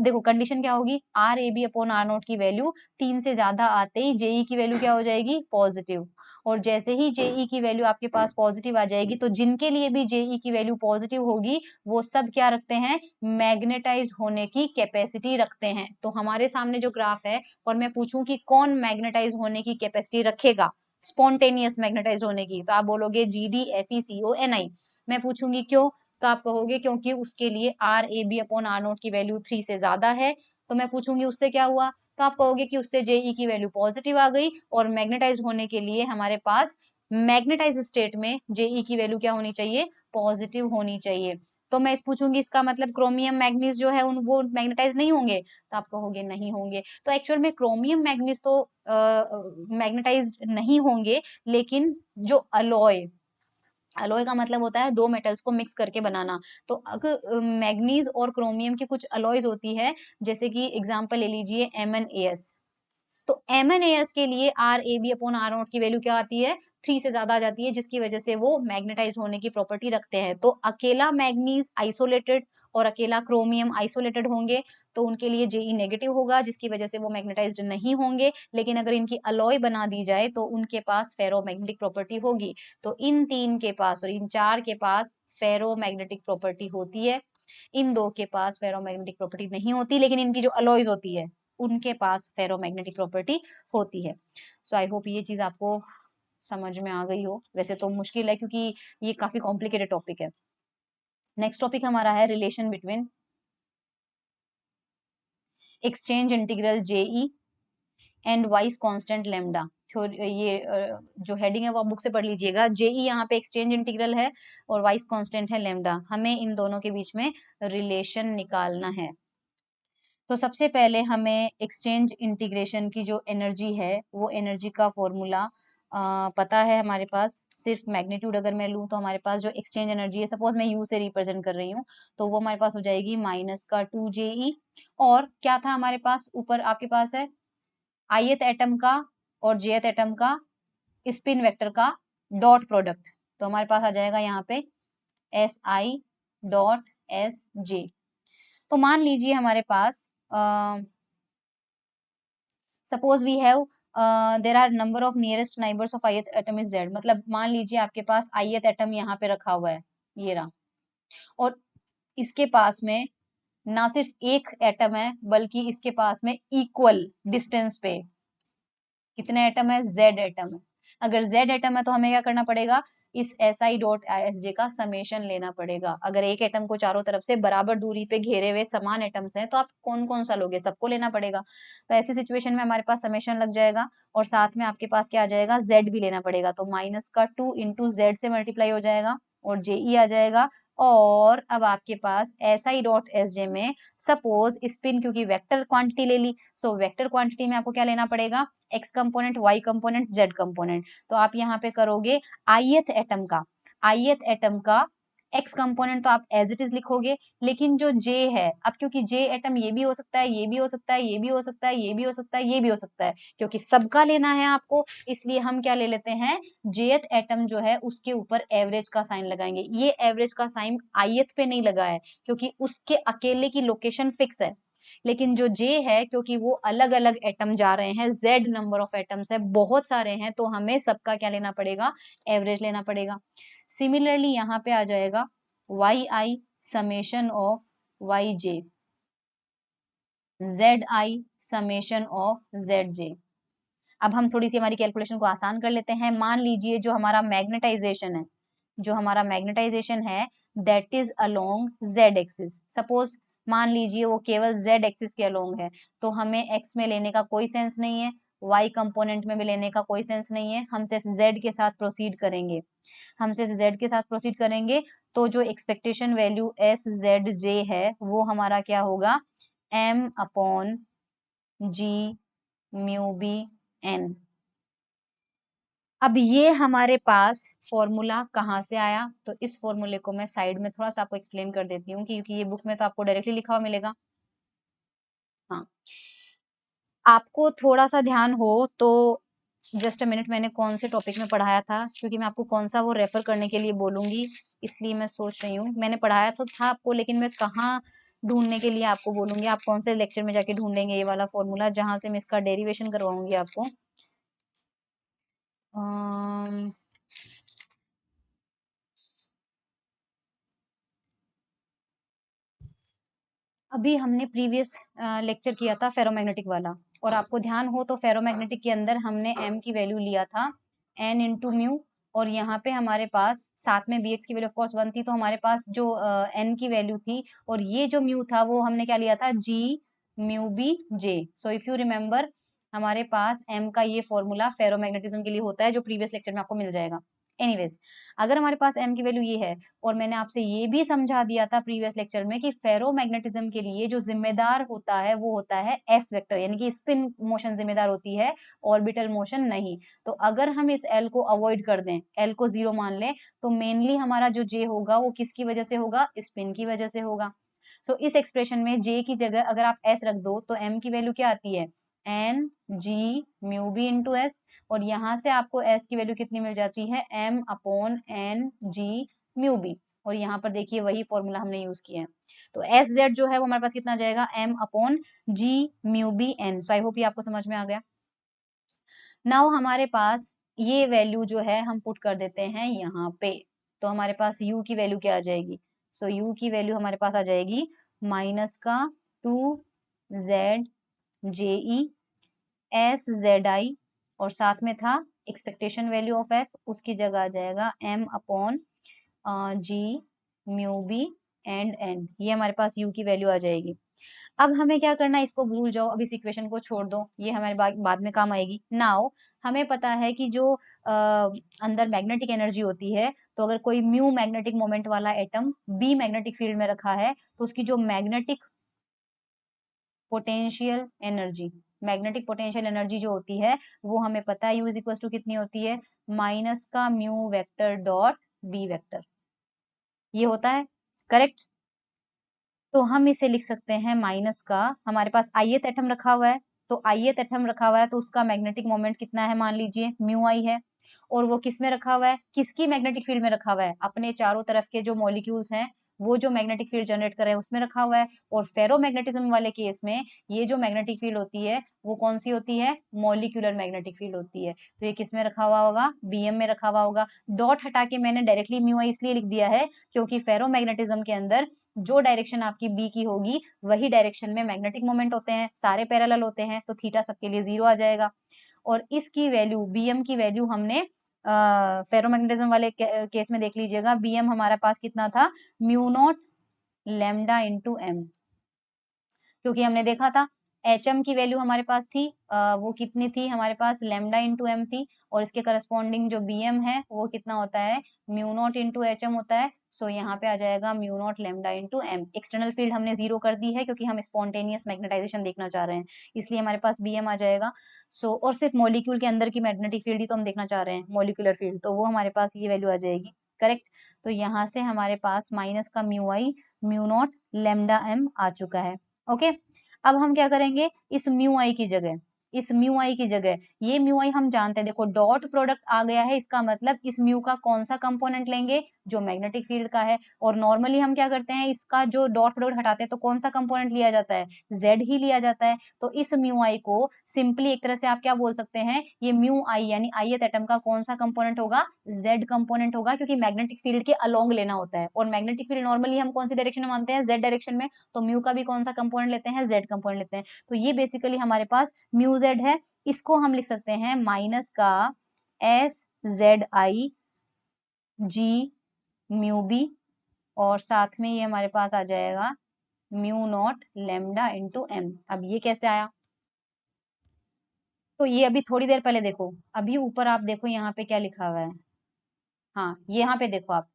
देखो कंडीशन क्या होगी, R A B upon R naught की वैल्यू 3 से ज्यादा आते ही जेई की वैल्यू क्या हो जाएगी, पॉजिटिव। और जैसे ही जेई की वैल्यू आपके पास पॉजिटिव आ जाएगी, तो जिनके लिए भी जेई की वैल्यू पॉजिटिव होगी वो सब क्या रखते हैं, मैग्नेटाइज्ड होने की कैपेसिटी रखते हैं। तो हमारे सामने जो ग्राफ है और मैं पूछूं कि कौन मैग्नेटाइज होने की कैपेसिटी रखेगा, स्पॉन्टेनियस मैग्नेटाइज होने की, तो आप बोलोगे G D F E C O N I. मैं पूछूंगी क्यों, तो आप कहोगे क्योंकि उसके लिए R A B upon R naught की वैल्यू 3 से ज्यादा है। तो मैं पूछूंगी उससे क्या हुआ, तो आप कहोगे कि उससे जेई की वैल्यू पॉजिटिव आ गई, और मैग्नेटाइज होने के लिए हमारे पास मैग्नेटाइज स्टेट में जेई की वैल्यू क्या होनी चाहिए, पॉजिटिव होनी चाहिए। तो मैं इस पूछूंगी इसका मतलब क्रोमियम मैग्नीज जो है उन वो मैग्नेटाइज नहीं होंगे, तो आप कहोगे नहीं होंगे। तो एक्चुअल में क्रोमियम मैग्नीज तो मैग्नेटाइज नहीं होंगे, लेकिन जो अलॉय, अलॉय का मतलब होता है दो मेटल्स को मिक्स करके बनाना। तो अगर मैग्नीज और क्रोमियम की कुछ अलॉयज होती है, जैसे कि एग्जांपल ले लीजिए MnAs। तो MnAs के लिए R A B upon R naught की वैल्यू क्या आती है, 3 से ज्यादा आ जाती है, जिसकी वजह से वो मैग्नेटाइज होने की प्रॉपर्टी रखते हैं। तो अकेला मैग्नीज आइसोलेटेड और अकेला क्रोमियम आइसोलेटेड होंगे, तो उनके लिए जेई नेगेटिव होगा, जिसकी वजह से वो मैग्नेटाइज्ड नहीं होंगे। लेकिन अगर इनकी अलॉय बना दी जाए तो उनके पास फेरोमैग्नेटिक प्रॉपर्टी होगी। तो इन 3 के पास और इन 4 के पास फेरोमैग्नेटिक प्रॉपर्टी होती है, इन 2 के पास फेरोमैग्नेटिक प्रॉपर्टी नहीं होती, लेकिन इनकी जो अलॉयज होती है उनके पास फेरोमैग्नेटिक प्रॉपर्टी होती है। सो आई होप ये चीज आपको समझ में आ गई हो। वैसे तो मुश्किल है क्योंकि ये काफी कॉम्प्लिकेटेड टॉपिक है। नेक्स्ट टॉपिक हमारा है relation between exchange integral J E and Weiss constant lambda. ये जो हेडिंग है वो आप बुक से पढ़ लीजिएगा। जेई यहाँ पे एक्सचेंज इंटीग्रल है और वाइस कांस्टेंट है लेमडा। हमें इन दोनों के बीच में रिलेशन निकालना है। तो सबसे पहले हमें एक्सचेंज इंटीग्रेशन की जो एनर्जी है वो एनर्जी का फॉर्मूला पता है हमारे पास। सिर्फ मैग्नीट्यूड अगर मैं लूँ तो हमारे पास जो एक्सचेंज एनर्जी है, सपोज मैं यू से रिप्रेजेंट कर रही हूँ, तो वो हमारे पास हो जाएगी -2JE। और क्या था हमारे पास, ऊपर आपके पास है ith एटम का और jth एटम का स्पिन वेक्टर का डॉट प्रोडक्ट। तो हमारे पास आ जाएगा यहाँ पे SI.SJ। तो मान लीजिए हमारे पास suppose we have there are number of nearest neighbours of ith atom is Z। मतलब मान लीजिए आपके पास ith एटम यहाँ पे रखा हुआ है, ये रहा, और इसके पास में ना सिर्फ एक एटम है बल्कि इसके पास में इक्वल डिस्टेंस पे कितने एटम है, Z एटम है। अगर Z एटम है तो हमें क्या करना पड़ेगा, इस SI.SJ का समेशन लेना पड़ेगा। अगर एक एटम को चारों तरफ से बराबर दूरी पे घेरे हुए समान एटम्स हैं तो आप कौन कौन सा लोगे, सबको लेना पड़ेगा। तो ऐसी सिचुएशन में हमारे पास समेशन लग जाएगा और साथ में आपके पास क्या आ जाएगा, Z भी लेना पड़ेगा। तो -2 इंटू Z से मल्टीप्लाई हो जाएगा और JE आ जाएगा। और अब आपके पास SI.SJ में सपोज स्पिन, क्योंकि वेक्टर क्वांटिटी ले ली, सो वेक्टर क्वांटिटी में आपको क्या लेना पड़ेगा, X component, Y component, Z component. तो आप यहाँ पे करोगे ith एटम का एक्स कंपोनेंट तो आप एज इट इज लिखोगे, लेकिन जो जे है, अब क्योंकि जे एटम ये भी हो सकता है, ये भी हो सकता है, ये भी हो सकता है, ये भी हो सकता है, ये भी हो सकता है, क्योंकि सबका लेना है आपको, इसलिए हम क्या ले लेते हैं, जेथ एटम जो है उसके ऊपर एवरेज का साइन लगाएंगे। ये एवरेज का साइन ith पे नहीं लगा है क्योंकि उसके अकेले की लोकेशन फिक्स है, लेकिन जो J है क्योंकि वो अलग अलग एटम जा रहे हैं, Z नंबर ऑफ एटम्स है, बहुत सारे हैं, तो हमें सबका क्या लेना पड़ेगा, एवरेज लेना पड़ेगा। सिमिलरली यहाँ पे आ जाएगा YI summation of YJ, ZI summation of ZJ। अब हम थोड़ी सी हमारी कैलकुलेशन को आसान कर लेते हैं। मान लीजिए जो हमारा मैग्नेटाइजेशन है, जो हमारा मैग्नेटाइजेशन है that is along Z axis. Suppose मान लीजिए वो केवल z एक्सिस के अलोंग है, तो हमें x में लेने का कोई सेंस नहीं है, y कंपोनेंट में भी लेने का कोई सेंस नहीं है, हम सिर्फ z के साथ प्रोसीड करेंगे। हम सिर्फ z के साथ प्रोसीड करेंगे, तो जो expectation value S Z J है वो हमारा क्या होगा, m upon G mu B N. अब ये हमारे पास फॉर्मूला कहाँ से आया, तो इस फॉर्मूले को मैं साइड में थोड़ा सा आपको एक्सप्लेन कर देती हूँ, क्योंकि ये बुक में तो आपको डायरेक्टली लिखा हुआ मिलेगा। हाँ, आपको थोड़ा सा ध्यान हो तो जस्ट अ मिनट, मैंने कौन से टॉपिक में पढ़ाया था, क्योंकि मैं आपको कौन सा वो रेफर करने के लिए बोलूंगी, इसलिए मैं सोच रही हूँ। मैंने पढ़ाया तो था आपको, लेकिन मैं कहाँ ढूंढने के लिए आपको बोलूंगी, आप कौन से लेक्चर में जाके ढूंढेंगे ये वाला फॉर्मूला जहां से मैं इसका डेरिवेशन करवाऊंगी आपको। अम्म, अभी हमने प्रीवियस लेक्चर किया था फेरोमैग्नेटिक वाला, और आपको ध्यान हो तो फेरोमैग्नेटिक के अंदर हमने m की वैल्यू लिया था n इंटू म्यू, और यहाँ पे हमारे पास साथ में bx की वैल्यू ऑफ कोर्स 1 थी, तो हमारे पास जो n की वैल्यू थी और ये जो म्यू था वो हमने क्या लिया था, g mu B J. So if you remember, हमारे पास m का ये फॉर्मूला फेरोमैग्नेटिज्म के लिए होता है, जो प्रीवियस लेक्चर में आपको मिल जाएगा। एनीवेज, अगर हमारे पास m की वैल्यू ये है, और मैंने आपसे ये भी समझा दिया था प्रीवियस लेक्चर में कि फेरोमैग्नेटिज्म के लिए जो जिम्मेदार होता है वो होता है एस वेक्टर, यानी कि स्पिन मोशन जिम्मेदार होती है, ऑर्बिटल मोशन नहीं। तो अगर हम इस एल को अवॉइड कर दें, एल को जीरो मान लें, तो मेनली हमारा जो जे होगा वो किसकी वजह से होगा, स्पिन की वजह से होगा। सो इस एक्सप्रेशन में जे की जगह अगर आप एस रख दो तो एम की वैल्यू क्या आती है, N G mu B into S, और यहां से आपको एस की वैल्यू कितनी मिल जाती है, M upon N G mu B, और यहाँ पर देखिए वही फॉर्मूला हमने यूज किया है। तो एस जेड जो है वो हमारे पास कितना आ जाएगा, M upon G mu B N. So I hope ये आपको समझ में आ गया। नाउ हमारे पास ये वैल्यू जो है हम पुट कर देते हैं यहाँ पे, तो हमारे पास u की वैल्यू क्या आ जाएगी, सो u की वैल्यू हमारे पास आ जाएगी माइनस का 2z जे ई एस जेड आई, और साथ में था एक्सपेक्टेशन वैल्यू ऑफ f, उसकी जगह आ जाएगा m upon G mu B and n। ये हमारे पास u की वैल्यू आ जाएगी। अब हमें क्या करना है, इसको भूल जाओ, अब इस इक्वेशन को छोड़ दो, ये हमारे बाद में काम आएगी। नाउ हमें पता है कि जो अंदर मैग्नेटिक एनर्जी होती है, तो अगर कोई म्यू मैग्नेटिक मोमेंट वाला एटम बी मैग्नेटिक फील्ड में रखा है, तो उसकी जो मैग्नेटिक पोटेंशियल एनर्जी जो होती है वो हमें पता है, यू इज इक्वल टू कितनी होती है, माइनस का mu vector dot B vector, ये होता है करेक्ट। तो हम इसे लिख सकते हैं माइनस का, हमारे पास आईएथ एटम रखा हुआ है, तो आईएथ एटम रखा हुआ है तो उसका मैग्नेटिक मोमेंट कितना है, मान लीजिए म्यू आई है, और वो किस में रखा हुआ है, किसकी मैग्नेटिक फील्ड में रखा हुआ है, अपने चारों तरफ के जो मॉलिक्यूल्स हैं वो जो मैग्नेटिक फील्ड जनरेट कर रहे हैं उसमें रखा हुआ है। और फेरोमैग्नेटिज्म वाले केस में ये जो मैग्नेटिक फील्ड होती है वो कौन सी होती है, मॉलिक्यूलर मैग्नेटिक फील्ड होती है, तो ये किस में रखा हुआ होगा, बीएम में रखा हुआ होगा। डॉट हटा के मैंने डायरेक्टली म्यू आई इसलिए लिख दिया है क्योंकि फेरोमैग्नेटिज्म के अंदर जो डायरेक्शन आपकी बी की होगी वही डायरेक्शन में मैग्नेटिक मोमेंट होते हैं, सारे पैरेलल होते हैं, तो थीटा सबके लिए जीरो आ जाएगा। और इसकी वैल्यू बीएम की वैल्यू हमने फेरोमैग्नेटिज्म वाले केस में देख लीजिएगा, बीएम हमारे पास कितना था, mu not lambda into M, क्योंकि हमने देखा था एच एम की वैल्यू हमारे पास थी, वो कितनी थी हमारे पास, लेमडा इंटू एम थी, और इसके करस्पॉन्डिंग जो बी एम है वो कितना होता है, mu naught into H M होता है। सो यहाँ पे आ जाएगा म्यू नॉट लेमडा इंटू एम। एक्सटर्नल फील्ड हमने जीरो कर दी है क्योंकि हम स्पॉन्टेनियस मैग्नेटाइजेशन देखना चाह रहे हैं, इसलिए हमारे पास बी एम आ जाएगा। सो और सिर्फ मॉलिक्यूल के अंदर की मैग्नेटिक फील्ड ही तो हम देखना चाह रहे हैं, मॉलिक्यूलर फील्ड, तो वो हमारे पास ये वैल्यू आ जाएगी करेक्ट। तो यहाँ से हमारे पास माइनस का म्यू आई म्यू नॉट लेमडा एम आ चुका है। ओके, अब हम क्या करेंगे, इस म्यू आई की जगह, इस म्यू आई की जगह, ये म्यू आई हम जानते हैं, देखो डॉट प्रोडक्ट आ गया है, इसका मतलब इस म्यू का कौन सा कंपोनेंट लेंगे, जो मैग्नेटिक फील्ड का है। और नॉर्मली हम क्या करते हैं, इसका जो डॉट प्रोडक्ट हटाते हैं तो कौन सा कंपोनेंट लिया जाता है, जेड ही लिया जाता है। तो इस म्यू आई को सिंपली एक तरह से आप क्या बोल सकते हैं, ये म्यू आई यानी आईएथ एटम का कौन सा कंपोनेंट होगा, जेड कंपोनेंट होगा, क्योंकि मैग्नेटिक फील्ड के अलोंग लेना होता है, और मैग्नेटिक फील्ड नॉर्मली हम कौन सी डायरेक्शन में मानते हैं, जेड डायरेक्शन में, तो म्यू का भी कौन सा कंपोनेंट लेते हैं, जेड कंपोनेंट लेते हैं। तो ये बेसिकली हमारे पास म्यू जेड है, इसको हम लिख सकते हैं माइनस का S Z I G mu B, और साथ में ये हमारे पास आ जाएगा mu naught lambda into M. अब ये कैसे आया? तो ये अभी थोड़ी देर पहले देखो, अभी ऊपर आप देखो यहाँ पे क्या लिखा हुआ है। हाँ, यहाँ पे देखो आप,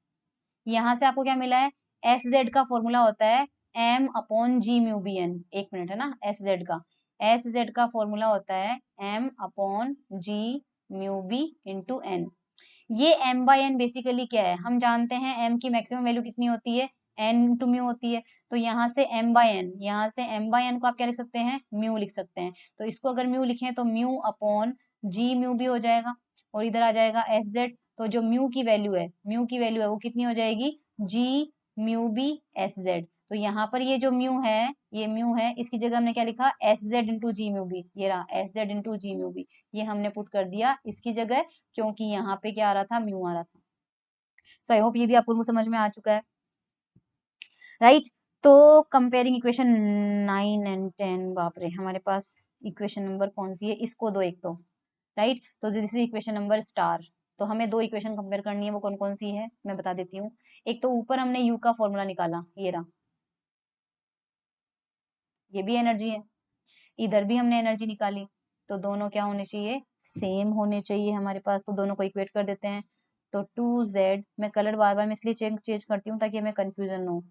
यहाँ से आपको क्या मिला है? एस जेड का फॉर्मूला होता है M upon G mu B N. एक मिनट, है ना, एस जेड का फॉर्मूला होता है M upon G mu B into N. ये m बाई एन बेसिकली क्या है? हम जानते हैं m की मैक्सिमम वैल्यू कितनी होती है? n इंटू म्यू होती है। तो यहाँ से m बाई एन, यहाँ से m बाई एन को आप क्या लिख सकते हैं? म्यू लिख सकते हैं। तो इसको अगर म्यू लिखें तो म्यू अपॉन जी म्यू भी हो जाएगा, और इधर आ जाएगा एस जेड। तो जो म्यू की वैल्यू है वो कितनी हो जाएगी? जी म्यू बी एस जेड। तो यहाँ पर ये जो म्यू है, इसकी जगह हमने क्या लिखा? एस जेड इंटू जी म्यू बी। ये रहा एस जेड इंटू जी म्यू बी, ये हमने पुट कर दिया इसकी जगह, क्योंकि यहाँ पे क्या आ रहा था? म्यू आ रहा था। सो आई होप ये भी आपको समझ में आ चुका है, राइट? तो कंपेयरिंग इक्वेशन 9 एंड 10, बाप रे, हमारे पास इक्वेशन नंबर कौन सी है? इसको दो एक तो, राइट? तो this is equation number star. तो हमें दो इक्वेशन कंपेयर करनी है, वो कौन कौन सी है मैं बता देती हूँ। एक तो ऊपर हमने यू का फॉर्मूला निकाला, ये रहा, ये भी एनर्जी है, इधर भी हमने एनर्जी निकाली। तो दोनों क्या होने चाहिए? सेम होने चाहिए हमारे पास। तो दोनों को इक्वेट कर देते हैं। तो 2z, मैं कलर बार बार मैं इसलिए चेंज करती हूँ ताकि हमें कंफ्यूजन हो।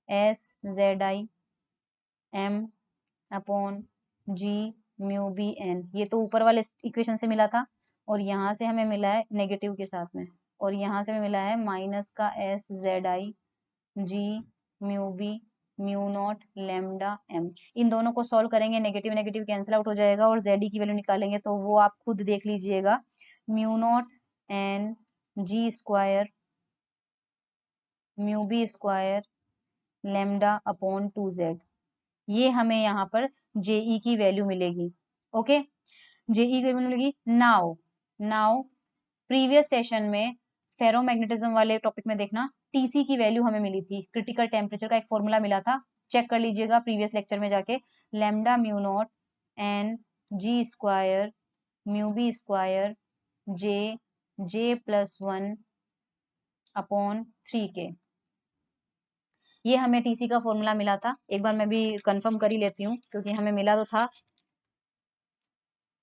S Z I M upon G mu B N, ये तो ऊपर वाले इक्वेशन से मिला था, और यहाँ से हमें मिला है नेगेटिव के साथ में, और यहाँ से हमें मिला है माइनस का S Z I G mu B mu not lambda M. इन दोनों को सॉल्व करेंगे, नेगेटिव नेगेटिव कैंसिल आउट हो जाएगा, और जेड की वैल्यू निकालेंगे तो वो आप खुद देख लीजिएगा, mu naught N G square mu B square lambda upon 2z। ये हमें यहाँ पर जेई की वैल्यू मिलेगी। ओके, जेई की वैल्यू मिलेगी। नाउ नाउ प्रीवियस सेशन में फेरोमैग्नेटिज्म वाले टॉपिक में देखना, टीसी की वैल्यू हमें मिली थी, क्रिटिकल टेम्परेचर का एक फॉर्मूला मिला था, चेक कर लीजिएगा प्रीवियस लेक्चर में जाके। Lambda mu naught N G square mu B square J J plus 1 upon 3k, ये हमें टीसी का फॉर्मूला मिला था। एक बार मैं भी कंफर्म कर ही लेती हूँ, क्योंकि हमें मिला तो था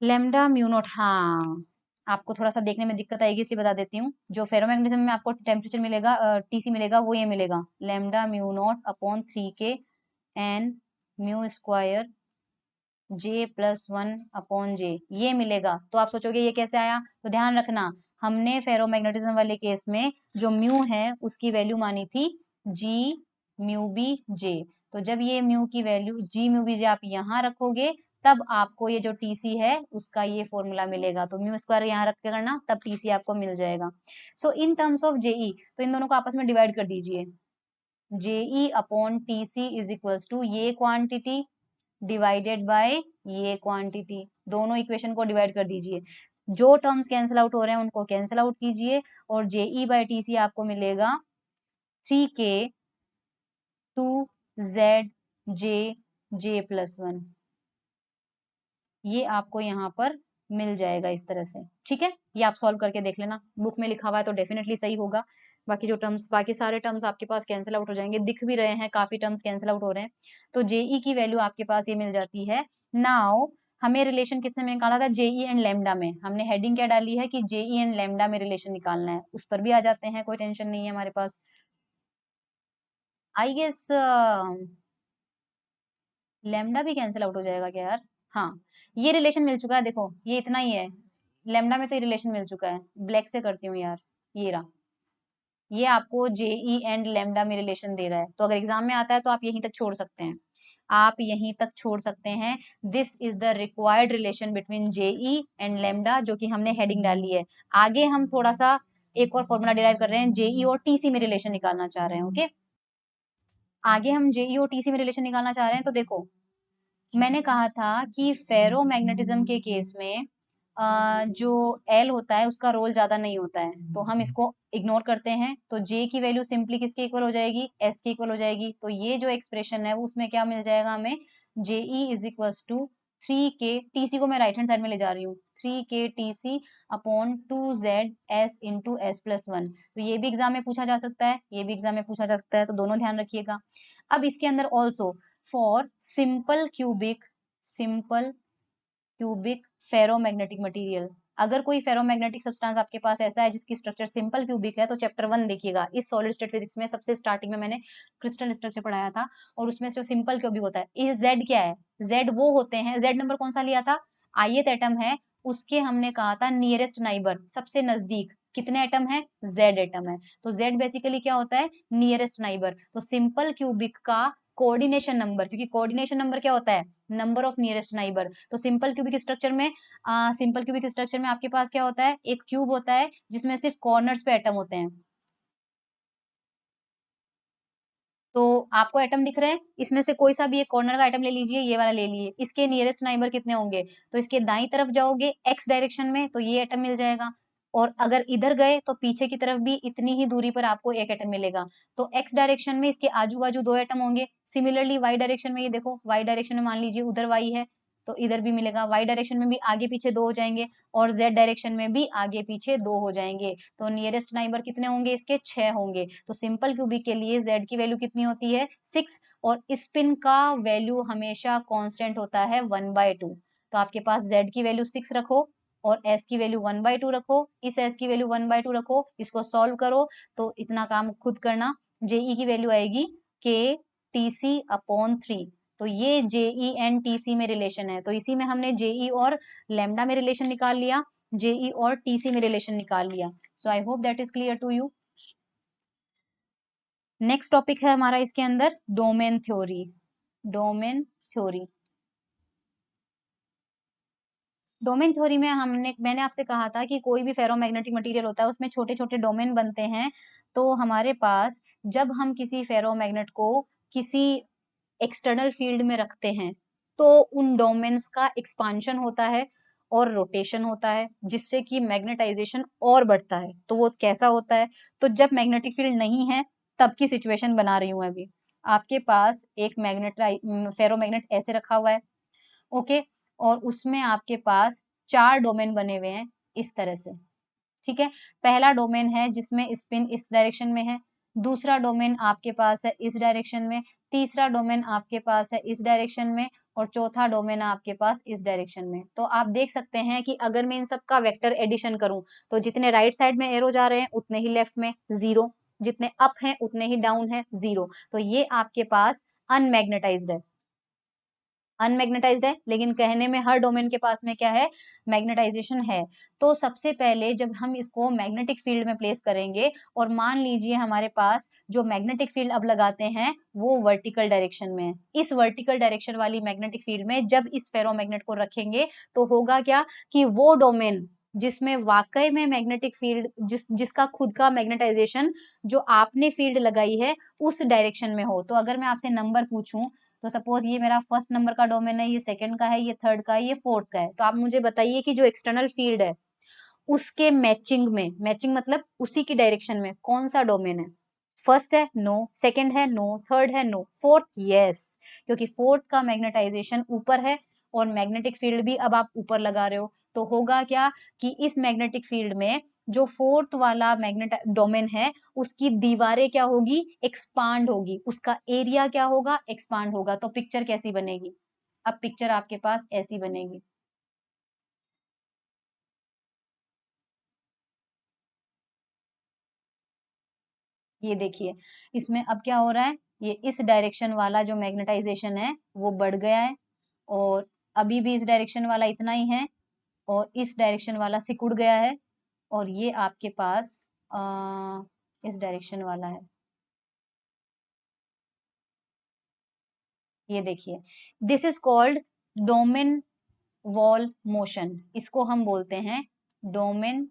लेमडा म्यू नॉट। हाँ, आपको थोड़ा सा देखने में दिक्कत आएगी इसलिए बता देती हूँ। जो फेरोमैग्नेटिज्म में आपको टेम्परेचर मिलेगा, टीसी मिलेगा, वो ये मिलेगा, lambda mu not upon 3k N mu square J plus 1 upon J, ये मिलेगा। तो आप सोचोगे ये कैसे आया? तो ध्यान रखना, हमने फेरोमैग्नेटिज्म वाले केस में जो म्यू है उसकी वैल्यू मानी थी जी म्यू बी जे। तो जब ये म्यू की वैल्यू जी म्यू बी जे आप यहाँ रखोगे, तब आपको ये जो टीसी है उसका ये फॉर्मूला मिलेगा। तो म्यू स्क्वायर यहाँ रख के करना, तब टीसी आपको मिल जाएगा। So in terms of J E, तो इन दोनों को आपस में डिवाइड कर दीजिए। J E upon T C is equals to ये क्वांटिटी डिवाइडेड बाय ये क्वांटिटी। दोनों इक्वेशन को डिवाइड कर दीजिए, जो टर्म्स कैंसिल आउट हो रहे हैं उनको कैंसिल आउट कीजिए, और जेई बाय टीसी आपको मिलेगा 3k 2z जे जे प्लस 1। ये आपको यहाँ पर मिल जाएगा इस तरह से, ठीक है? ये आप सॉल्व करके देख लेना, बुक में लिखा हुआ है तो डेफिनेटली सही होगा। बाकी जो टर्म्स, बाकी सारे टर्म्स आपके पास कैंसिल आउट हो जाएंगे, दिख भी रहे हैं काफी टर्म्स कैंसिल आउट हो रहे हैं। तो जेई की वैल्यू आपके पास ये मिल जाती है। नाउ हमें रिलेशन किसने में निकाला था? जेई एंड लेमडा में। हमने हेडिंग क्या डाली है कि जेई एंड लेमडा में रिलेशन निकालना है, उस पर भी आ जाते हैं, कोई टेंशन नहीं है हमारे पास। आई गेस लेमडा भी कैंसिल आउट हो जाएगा क्या यार? हाँ, ये रिलेशन मिल चुका है, देखो ये इतना ही है, लेमडा में तो ये रिलेशन मिल चुका है। ब्लैक से करती हूँ यार, ये रहा, ये आपको जेई एंड लेमडा में रिलेशन दे रहा है। तो अगर एग्जाम में आता है तो आप यहीं तक छोड़ सकते हैं, आप यहीं तक छोड़ सकते हैं। This is the required relation between J E and lambda, जो कि हमने हेडिंग डाली है। आगे हम थोड़ा सा एक और फॉर्मूला डिराइव कर रहे हैं, जेई और टीसी में रिलेशन निकालना चाह रहे हैं। ओके, आगे हम जेई और टीसी में रिलेशन निकालना चाह रहे हैं। तो देखो, मैंने कहा था कि फेरोमैग्नेटिज्म के केस में जो एल होता है उसका रोल ज्यादा नहीं होता है, तो हम इसको इग्नोर करते हैं। तो जे की वैल्यू सिंपली किसके इक्वल हो जाएगी? एस के इक्वल हो जाएगी। तो ये जो एक्सप्रेशन है उसमें क्या मिल जाएगा हमें? J E is equals to 3k, T C को मैं राइट हैंड साइड में ले जा रही हूँ, 3k TC upon 2z S into S plus 1। तो ये भी एग्जाम में पूछा जा सकता है, ये भी एग्जाम में पूछा जा सकता है, तो दोनों ध्यान रखिएगा। अब इसके अंदर also for simple cubic ferromagnetic material. अगर कोई फेरोमैग्नेटिक सब्सटेंस आपके पास ऐसा है जिसकी स्ट्रक्चर सिंपल क्यूबिक है, तो चैप्टर 1 देखिएगा। इस सॉलिड स्टेट फिजिक्स में सबसे स्टार्टिंग में मैंने क्रिस्टल स्ट्रक्चर पढ़ाया था, और उसमें से सिंपल क्यूबिक होता है। ये जेड क्या है? जेड वो होते हैं, जेड नंबर कौन सा लिया था? ith एटम है, उसके हमने कहा था नियरेस्ट नाइबर, सबसे नजदीक कितने एटम है? जेड एटम है। तो जेड बेसिकली क्या होता है? Nearest neighbour. तो सिंपल क्यूबिक का कोऑर्डिनेशन नंबर, क्योंकि कोऑर्डिनेशन नंबर क्या होता है? Number of nearest neighbour. तो सिंपल क्यूबिक स्ट्रक्चर में आपके पास क्या होता है? एक क्यूब होता है जिसमें सिर्फ कॉर्नर्स पे एटम होते हैं। तो आपको एटम दिख रहे हैं, इसमें से कोई सा भी एक कॉर्नर का एटम ले लीजिए, ये वाला ले लीजिए। इसके नियरेस्ट नाइबर कितने होंगे? तो इसके दाईं तरफ जाओगे एक्स डायरेक्शन में तो ये एटम मिल जाएगा, और अगर इधर गए तो पीछे की तरफ भी इतनी ही दूरी पर आपको एक एटम मिलेगा। तो एक्स डायरेक्शन में इसके आजू बाजू दो एटम होंगे। सिमिलरली वाई डायरेक्शन में, ये देखो वाई डायरेक्शन में मान लीजिए उधर वाई है, तो इधर भी मिलेगा। वाई डायरेक्शन में भी आगे पीछे दो हो जाएंगे, और जेड डायरेक्शन में भी आगे पीछे दो हो जाएंगे। तो नियरेस्ट नाइबर कितने होंगे इसके? 6 होंगे। तो सिंपल क्यूबिक के लिए जेड की वैल्यू कितनी होती है? 6। और स्पिन का वैल्यू हमेशा कांस्टेंट होता है 1/2। तो आपके पास जेड की वैल्यू 6 रखो, और एस की वैल्यू 1/2 रखो। इस एस की वैल्यू 1/2 रखो, इसको सॉल्व करो, तो इतना काम खुद करना। जेई की वैल्यू आएगी KTC/3। तो ये जेई एंड टीसी में रिलेशन है, तो इसी में हमने जेई और लेमडा में रिलेशन निकाल लिया, जेई और टीसी में रिलेशन निकाल लिया। So I hope that is clear to you. Next topic है हमारा इसके अंदर domain theory. Domain theory, domain theory में मैंने आपसे कहा था कि कोई भी फेरोमैग्नेटिक मटेरियल होता है उसमें छोटे छोटे डोमेन बनते हैं। तो हमारे पास जब हम किसी फेरोमैग्नेट को किसी एक्सटर्नल फील्ड में रखते हैं, तो उन डोमेन्स का एक्सपांशन होता है और रोटेशन होता है, जिससे कि मैग्नेटाइजेशन और बढ़ता है। तो वो कैसा होता है? तो जब मैग्नेटिक फील्ड नहीं है तब की सिचुएशन बना रही हूं अभी। आपके पास एक फेरोमैग्नेट ऐसे रखा हुआ है, ओके, और उसमें आपके पास 4 डोमेन बने हुए हैं इस तरह से, ठीक है। पहला डोमेन है जिसमें स्पिन इस डायरेक्शन में है, दूसरा डोमेन आपके पास है इस डायरेक्शन में, तीसरा डोमेन आपके पास है इस डायरेक्शन में, और चौथा डोमेन आपके पास इस डायरेक्शन में। तो आप देख सकते हैं कि अगर मैं इन सब का वेक्टर एडिशन करूं, तो जितने राइट साइड में एरो जा रहे हैं उतने ही लेफ्ट में 0, जितने अप हैं उतने ही डाउन है 0। तो ये आपके पास अनमैग्नेटाइज्ड है, अनमैग्नेटाइज्ड है, लेकिन कहने में हर डोमेन के पास में क्या है? मैग्नेटाइजेशन है। तो सबसे पहले जब हम इसको मैग्नेटिक फील्ड में प्लेस करेंगे, और मान लीजिए हमारे पास जो मैग्नेटिक फील्ड अब लगाते हैं वो वर्टिकल डायरेक्शन में है, इस वर्टिकल डायरेक्शन वाली मैग्नेटिक फील्ड में जब इस फेरोमैग्नेट को रखेंगे, तो होगा क्या कि वो डोमेन जिसमें वाकई में मैग्नेटिक फील्ड जिसका खुद का मैग्नेटाइजेशन जो आपने फील्ड लगाई है उस डायरेक्शन में हो। तो अगर मैं आपसे नंबर पूछूं, तो सपोज ये मेरा फर्स्ट नंबर का डोमेन है, ये सेकंड का है, ये थर्ड का है, ये फोर्थ का है, तो आप मुझे बताइए कि जो एक्सटर्नल फील्ड है उसके मैचिंग में, मैचिंग मतलब उसी की डायरेक्शन में कौन सा डोमेन है? फर्स्ट है? नो। सेकंड है? नो। थर्ड है? नो। फोर्थ? यस, क्योंकि फोर्थ का मैग्नेटाइजेशन ऊपर है, और मैग्नेटिक फील्ड भी अब आप ऊपर लगा रहे हो। तो होगा क्या कि इस मैग्नेटिक फील्ड में जो फोर्थ वाला मैग्नेट डोमेन है उसकी दीवारें क्या होगी? एक्सपांड होगी, उसका एरिया क्या होगा? एक्सपांड होगा। तो पिक्चर कैसी बनेगी? अब पिक्चर आपके पास ऐसी बनेगी, ये देखिए। इसमें अब क्या हो रहा है? ये इस डायरेक्शन वाला जो मैग्नेटाइजेशन है वो बढ़ गया है, और अभी भी इस डायरेक्शन वाला इतना ही है, और इस डायरेक्शन वाला सिकुड़ गया है, और ये आपके पास इस डायरेक्शन वाला है। ये देखिए, this is called domain wall motion, इसको हम बोलते हैं डोमेन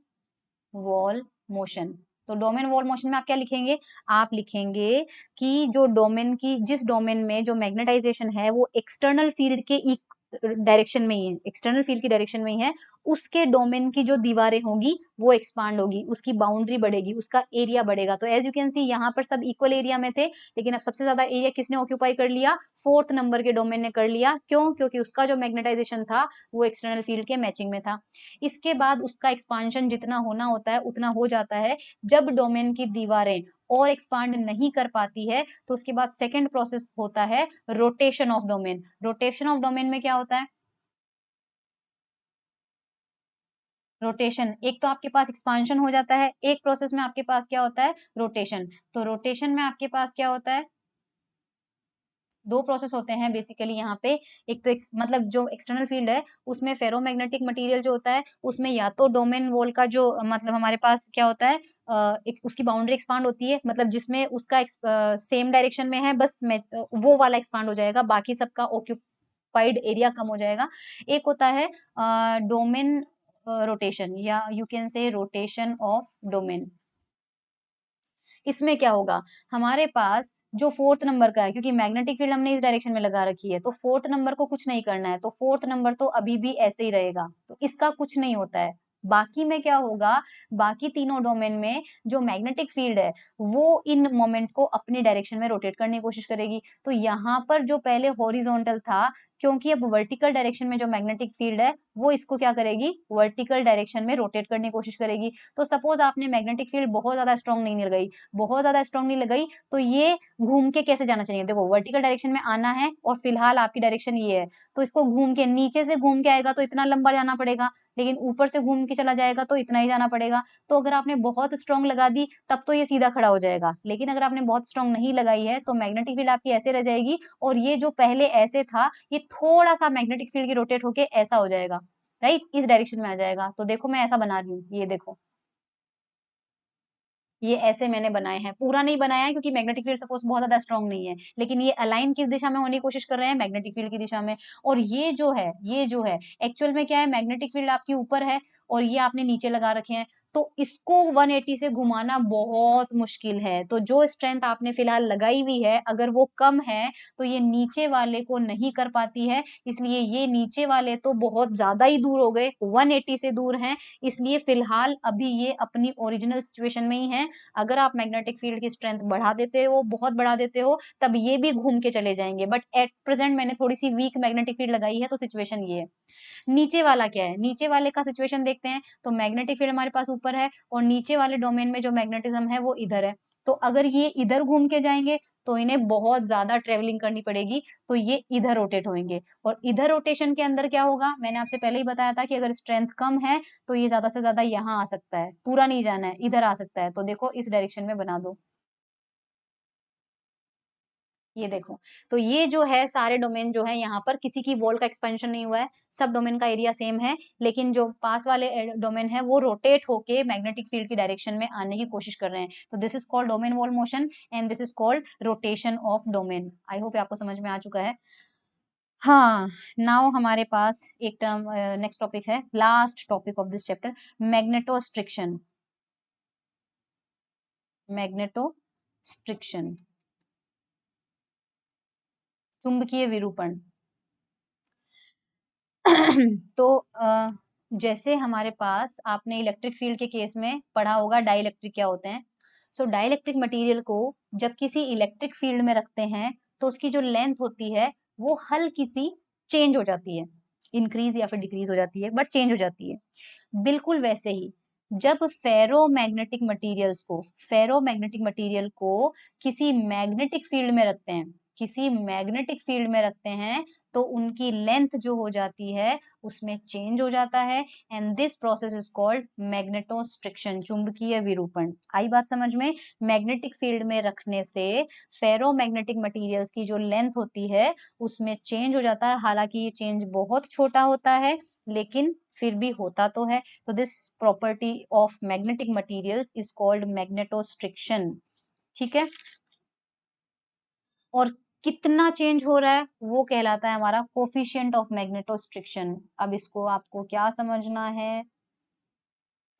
वॉल मोशन। तो डोमेन वॉल मोशन में आप क्या लिखेंगे? आप लिखेंगे कि जो डोमेन की जिस डोमेन में जो मैग्नेटाइजेशन है वो एक्सटर्नल फील्ड के डायरेक्शन में ही है, एक्सटर्नल फील्ड की डायरेक्शन में ही है, उसके डोमेन की जो दीवारें होंगी वो एक्सपांड होगी, उसकी बाउंड्री बढ़ेगी, उसका एरिया बढ़ेगा। तो एज यू कैन सी यहाँ पर सब इक्वल एरिया में थे, लेकिन अब सबसे ज्यादा एरिया किसने ऑक्यूपाई कर लिया? फोर्थ नंबर के डोमेन ने कर लिया। क्यों? क्योंकि उसका जो मैग्नेटाइजेशन था वो एक्सटर्नल फील्ड के मैचिंग में था। इसके बाद उसका एक्सपांशन जितना होना होता है उतना हो जाता है जब डोमेन की दीवारें और एक्सपांड नहीं कर पाती है, तो उसके बाद सेकेंड प्रोसेस होता है rotation of domain. Rotation of domain में क्या होता है? रोटेशन, एक तो आपके पास एक्सपांशन हो जाता है, एक प्रोसेस में आपके पास क्या होता है? रोटेशन। तो रोटेशन में आपके पास क्या होता है? दो प्रोसेस होते हैं बेसिकली यहाँ पे। एक तो मतलब जो एक्सटर्नल फील्ड है उसमें फेरोमैग्नेटिक मटेरियल जो होता है उसमें या तो डोमेन वॉल का जो मतलब हमारे पास क्या होता है, एक उसकी बाउंड्री एक्सपांड होती है, मतलब जिसमें उसका सेम डायरेक्शन में है, बस वो वाला एक्सपांड हो जाएगा, बाकी सबका ऑक्यूपाइड एरिया कम हो जाएगा। एक होता है डोमेन रोटेशन, या you can say rotation of domain. इसमें क्या होगा, हमारे पास जो फोर्थ नंबर का है, क्योंकि मैग्नेटिक फील्ड हमने इस डायरेक्शन में लगा रखी है, तो फोर्थ नंबर को कुछ नहीं करना है, तो फोर्थ नंबर तो अभी भी ऐसे ही रहेगा, तो इसका कुछ नहीं होता है। बाकी में क्या होगा, बाकी तीनों डोमेन में जो मैग्नेटिक फील्ड है वो इन मोमेंट को अपनी डायरेक्शन में रोटेट करने की कोशिश करेगी। तो यहाँ पर जो पहले हॉरिजॉन्टल था, क्योंकि अब वर्टिकल डायरेक्शन में जो मैग्नेटिक फील्ड है वो इसको क्या करेगी, वर्टिकल डायरेक्शन में रोटेट करने की कोशिश करेगी। तो सपोज आपने मैग्नेटिक फील्ड बहुत ज्यादा स्ट्रॉन्ग नहीं लगाई, बहुत ज्यादा स्ट्रॉन्ग नहीं लगाई, तो ये घूम के कैसे जाना चाहिए, देखो वर्टिकल डायरेक्शन में आना है और फिलहाल आपकी डायरेक्शन ये है, तो इसको घूम के नीचे से घूम के आएगा तो इतना लंबा जाना पड़ेगा, लेकिन ऊपर से घूम के चला जाएगा तो इतना ही जाना पड़ेगा। तो अगर आपने बहुत स्ट्रॉन्ग लगा दी तब तो ये सीधा खड़ा हो जाएगा, लेकिन अगर आपने बहुत स्ट्रॉन्ग नहीं लगाई है तो मैग्नेटिक फील्ड आपकी ऐसे रह जाएगी, और ये जो पहले ऐसे था ये थोड़ा सा मैग्नेटिक फील्ड की रोटेट होके ऐसा हो जाएगा, राइट, इस डायरेक्शन में आ जाएगा। तो देखो मैं ऐसा बना रही हूँ, ये देखो, ये ऐसे मैंने बनाए हैं, पूरा नहीं बनाया है क्योंकि मैग्नेटिक फील्ड सपोज बहुत ज्यादा स्ट्रांग नहीं है, लेकिन ये अलाइन किस दिशा में होने की कोशिश कर रहे हैं, मैग्नेटिक फील्ड की दिशा में। और ये जो है एक्चुअल में क्या है, मैग्नेटिक फील्ड आपके ऊपर है और ये आपने नीचे लगा रखे हैं, तो इसको 180 से घुमाना बहुत मुश्किल है। तो जो स्ट्रेंथ आपने फिलहाल लगाई हुई है अगर वो कम है तो ये नीचे वाले को नहीं कर पाती है, इसलिए ये नीचे वाले तो बहुत ज्यादा ही दूर हो गए, 180 से दूर हैं, इसलिए फिलहाल अभी ये अपनी ओरिजिनल सिचुएशन में ही है। अगर आप मैग्नेटिक फील्ड की स्ट्रेंथ बढ़ा देते हो, बहुत बढ़ा देते हो, तब ये भी घूम के चले जाएंगे, बट एट प्रेजेंट मैंने थोड़ी सी वीक मैग्नेटिक फील्ड लगाई है, तो सिचुएशन ये है। नीचे वाला क्या है, नीचे वाले का सिचुएशन देखते हैं, तो मैग्नेटिक फील्ड हमारे पास ऊपर है और नीचे वाले डोमेन में जो मैग्नेटिज्म है वो इधर है, तो अगर ये इधर घूम के जाएंगे तो इन्हें बहुत ज्यादा ट्रेवलिंग करनी पड़ेगी, तो ये इधर रोटेट होंगे। और इधर रोटेशन के अंदर क्या होगा, मैंने आपसे पहले ही बताया था कि अगर स्ट्रेंथ कम है तो ये ज्यादा से ज्यादा यहाँ आ सकता है, पूरा नहीं जाना है, इधर आ सकता है, तो देखो इस डायरेक्शन में बना दो, ये देखो। तो ये जो है सारे डोमेन जो है यहाँ पर किसी की वॉल का एक्सपेंशन नहीं हुआ है, सब डोमेन का एरिया सेम है, लेकिन जो पास वाले डोमेन है वो रोटेट होके मैग्नेटिक फील्ड की डायरेक्शन में आने की कोशिश कर रहे हैं, तो this is called domain wall motion and this is called rotation of domain. I hope आपको समझ में आ चुका है। हाँ, नाउ हमारे पास एक टर्म नेक्स्ट टॉपिक है, last topic of this chapter, magnetostriction. Magnetostriction, चुंबकीय विरूपण। तो जैसे हमारे पास आपने इलेक्ट्रिक फील्ड के केस में पढ़ा होगा डाइलेक्ट्रिक क्या होते हैं। सो डाइलेक्ट्रिक मटेरियल को जब किसी इलेक्ट्रिक फील्ड में रखते हैं तो उसकी जो लेंथ होती है वो हल्की सी चेंज हो जाती है, इंक्रीज या फिर डिक्रीज हो जाती है, बट चेंज हो जाती है। बिल्कुल वैसे ही जब फेरोमैग्नेटिक मटेरियल को किसी मैग्नेटिक फील्ड में रखते हैं, किसी मैग्नेटिक फील्ड में रखते हैं, तो उनकी लेंथ जो हो जाती है उसमें चेंज हो जाता है, and this process is called magnetostriction, चुंबकीय विरूपण। आई बात समझ में? मैग्नेटिक फील्ड में रखने से फेरोमैग्नेटिक मटेरियल्स की जो लेंथ होती है उसमें चेंज हो जाता है, हालांकि ये चेंज बहुत छोटा होता है लेकिन फिर भी होता तो है। तो this property of magnetic materials is called magnetostriction, ठीक है। और कितना चेंज हो रहा है वो कहलाता है हमारा कोफिशिएंट ऑफ मैग्नेटोस्ट्रिक्शन। अब इसको आपको क्या समझना है,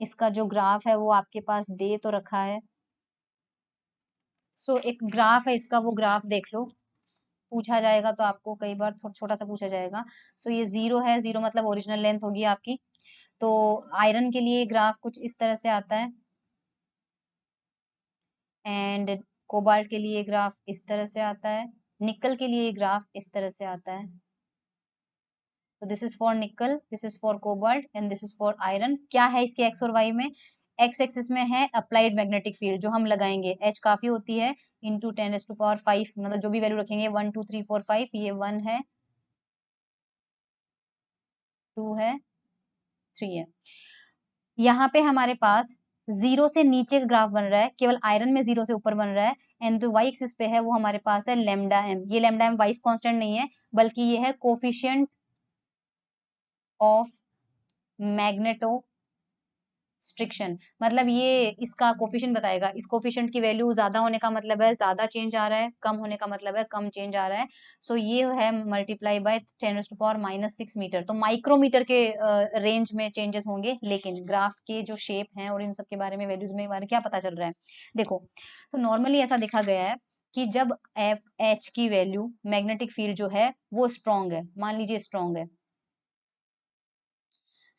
इसका जो ग्राफ है वो आपके पास दे तो रखा है। सो एक ग्राफ है इसका, वो ग्राफ देख लो, पूछा जाएगा तो आपको कई बार छोटा सा पूछा जाएगा। सो ये जीरो है, जीरो मतलब ओरिजिनल लेंथ होगी आपकी। तो आयरन के लिए ग्राफ कुछ इस तरह से आता है, एंड कोबाल्ट के लिए ग्राफ इस तरह से आता है, निकल के लिए ग्राफ इस तरह से आता है। तो दिस इज फॉर निकल, this is for cobalt and this is for iron. क्या है इसके एक्स और वाई में, एक्स एक्सिस में है अप्लाइड मैग्नेटिक फील्ड जो हम लगाएंगे, एच काफी होती है, इंटू 10⁵, मतलब जो भी वैल्यू रखेंगे 1 2 3 4 5, ये 1 है, 2 है, 3 है। यहाँ पे हमारे पास जीरो से नीचे का ग्राफ बन रहा है, केवल आयरन में जीरो से ऊपर बन रहा है, एंड जो वाई एक्सिस पे है वो हमारे पास है लेमडा एम। ये लेमडा एम वाइस कांस्टेंट नहीं है, बल्कि ये है कोफिशिएंट ऑफ मैग्नेटो स्ट्रिक्शन, मतलब ये इसका कोफिशिएंट बताएगा। इस कोफिशिएंट की वैल्यू ज्यादा होने का मतलब है ज्यादा चेंज आ रहा है, कम होने का मतलब है कम चेंज आ रहा है। सो ये है मल्टीप्लाई बाय 10⁻⁻6 मीटर, तो माइक्रोमीटर के रेंज में चेंजेस होंगे। लेकिन ग्राफ के जो शेप हैं और इन सब के बारे में, वैल्यूज में बारे क्या पता चल रहा है, देखो। तो नॉर्मली ऐसा देखा गया है कि जब एच की वैल्यू, मैग्नेटिक फील्ड जो है वो स्ट्रांग है, मान लीजिए स्ट्रांग है,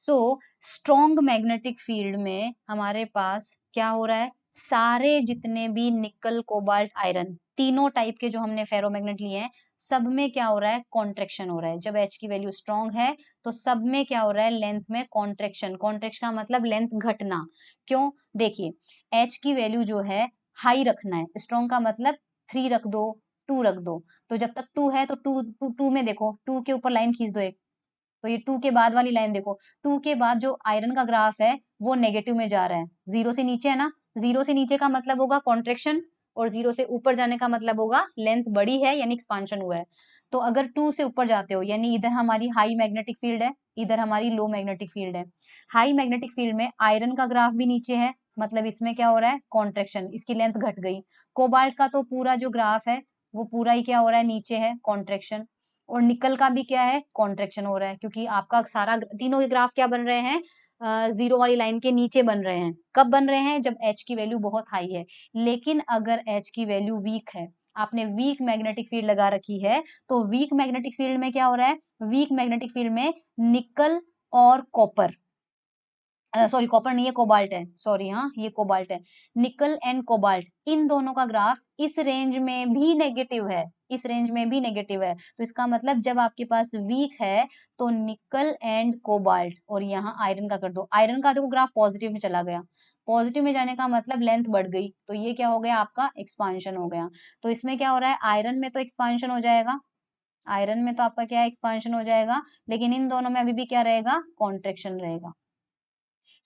सो स्ट्रॉन्ग मैग्नेटिक फील्ड में हमारे पास क्या हो रहा है, सारे जितने भी निकल कोबाल्ट आयरन, तीनों टाइप के जो हमने फेरोमैग्नेट लिए हैं, सब में क्या हो रहा है, कॉन्ट्रेक्शन हो रहा है। जब एच की वैल्यू स्ट्रॉन्ग है तो सब में क्या हो रहा है, लेंथ में कॉन्ट्रेक्शन। कॉन्ट्रेक्शन का मतलब लेंथ घटना। क्यों, देखिए एच की वैल्यू जो है हाई रखना है, स्ट्रॉन्ग का मतलब 3 रख दो, 2 रख दो। तो जब तक 2 है तो टू में देखो, 2 के ऊपर लाइन खींच दो एक, तो ये 2 के बाद वाली लाइन देखो, 2 के बाद जो आयरन का ग्राफ है वो नेगेटिव में जा रहा है, जीरो से नीचे है ना, जीरो से नीचे का मतलब होगा कॉन्ट्रेक्शन, और जीरो से ऊपर जाने का मतलब होगा लेंथ बड़ी है यानी एक्सपांशन हुआ है। तो अगर 2 से ऊपर जाते हो यानी इधर हमारी हाई मैग्नेटिक फील्ड है, इधर हमारी लो मैग्नेटिक फील्ड है। हाई मैग्नेटिक फील्ड में आयरन का ग्राफ भी नीचे है, मतलब इसमें क्या हो रहा है, कॉन्ट्रेक्शन, इसकी लेंथ घट गई। कोबाल्ट का तो पूरा जो ग्राफ है वो पूरा ही क्या हो रहा है, नीचे है, कॉन्ट्रेक्शन। और निकल का भी क्या है, कॉन्ट्रेक्शन हो रहा है, क्योंकि आपका सारा तीनों के ग्राफ क्या बन रहे हैं, जीरो वाली लाइन के नीचे बन रहे हैं। कब बन रहे हैं, जब एच की वैल्यू बहुत हाई है। लेकिन अगर एच की वैल्यू वीक है, आपने वीक मैग्नेटिक फील्ड लगा रखी है, तो वीक मैग्नेटिक फील्ड में क्या हो रहा है, वीक मैग्नेटिक फील्ड में निकल और कॉपर, सॉरी कॉपर नहीं है, कोबाल्ट है, सॉरी, हाँ ये कोबाल्ट है, निकल एंड कोबाल्ट, इन दोनों का ग्राफ इस रेंज में भी नेगेटिव है, इस रेंज में भी नेगेटिव है। तो इसका मतलब जब आपके पास वीक है तो निकल एंड कोबाल्ट, और यहाँ आयरन का कर दो, आयरन का देखो ग्राफ पॉजिटिव में चला गया, पॉजिटिव में जाने का मतलब लेंथ बढ़ गई, तो ये क्या हो गया, आपका एक्सपांशन हो गया। तो इसमें क्या हो रहा है, आयरन में तो एक्सपांशन हो जाएगा, आयरन में तो आपका क्या एक्सपांशन हो जाएगा, लेकिन इन दोनों में अभी भी क्या रहेगा, कॉन्ट्रेक्शन रहेगा।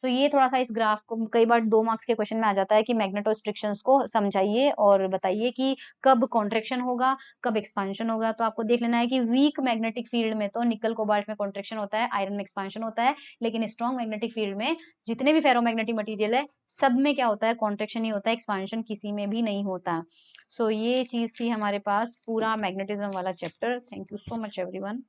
सो ये थोड़ा सा इस ग्राफ को कई बार 2 मार्क्स के क्वेश्चन में आ जाता है कि मैग्नेटोस्ट्रिक्शंस को समझाइए और बताइए कि कब कॉन्ट्रेक्शन होगा, कब एक्सपांशन होगा। तो आपको देख लेना है कि वीक मैग्नेटिक फील्ड में तो निकल कोबाल्ट में कॉन्ट्रेक्शन होता है, आयरन में एक्सपांशन होता है, लेकिन स्ट्रॉन्ग मैग्नेटिक फील्ड में जितने भी फेरोमैग्नेटिक मटेरियल है सब में क्या होता है, कॉन्ट्रेक्शन ही होता है, एक्सपांशन किसी में भी नहीं होता। सो ये चीज थी हमारे पास पूरा मैग्नेटिज्म वाला chapter. Thank you so much everyone.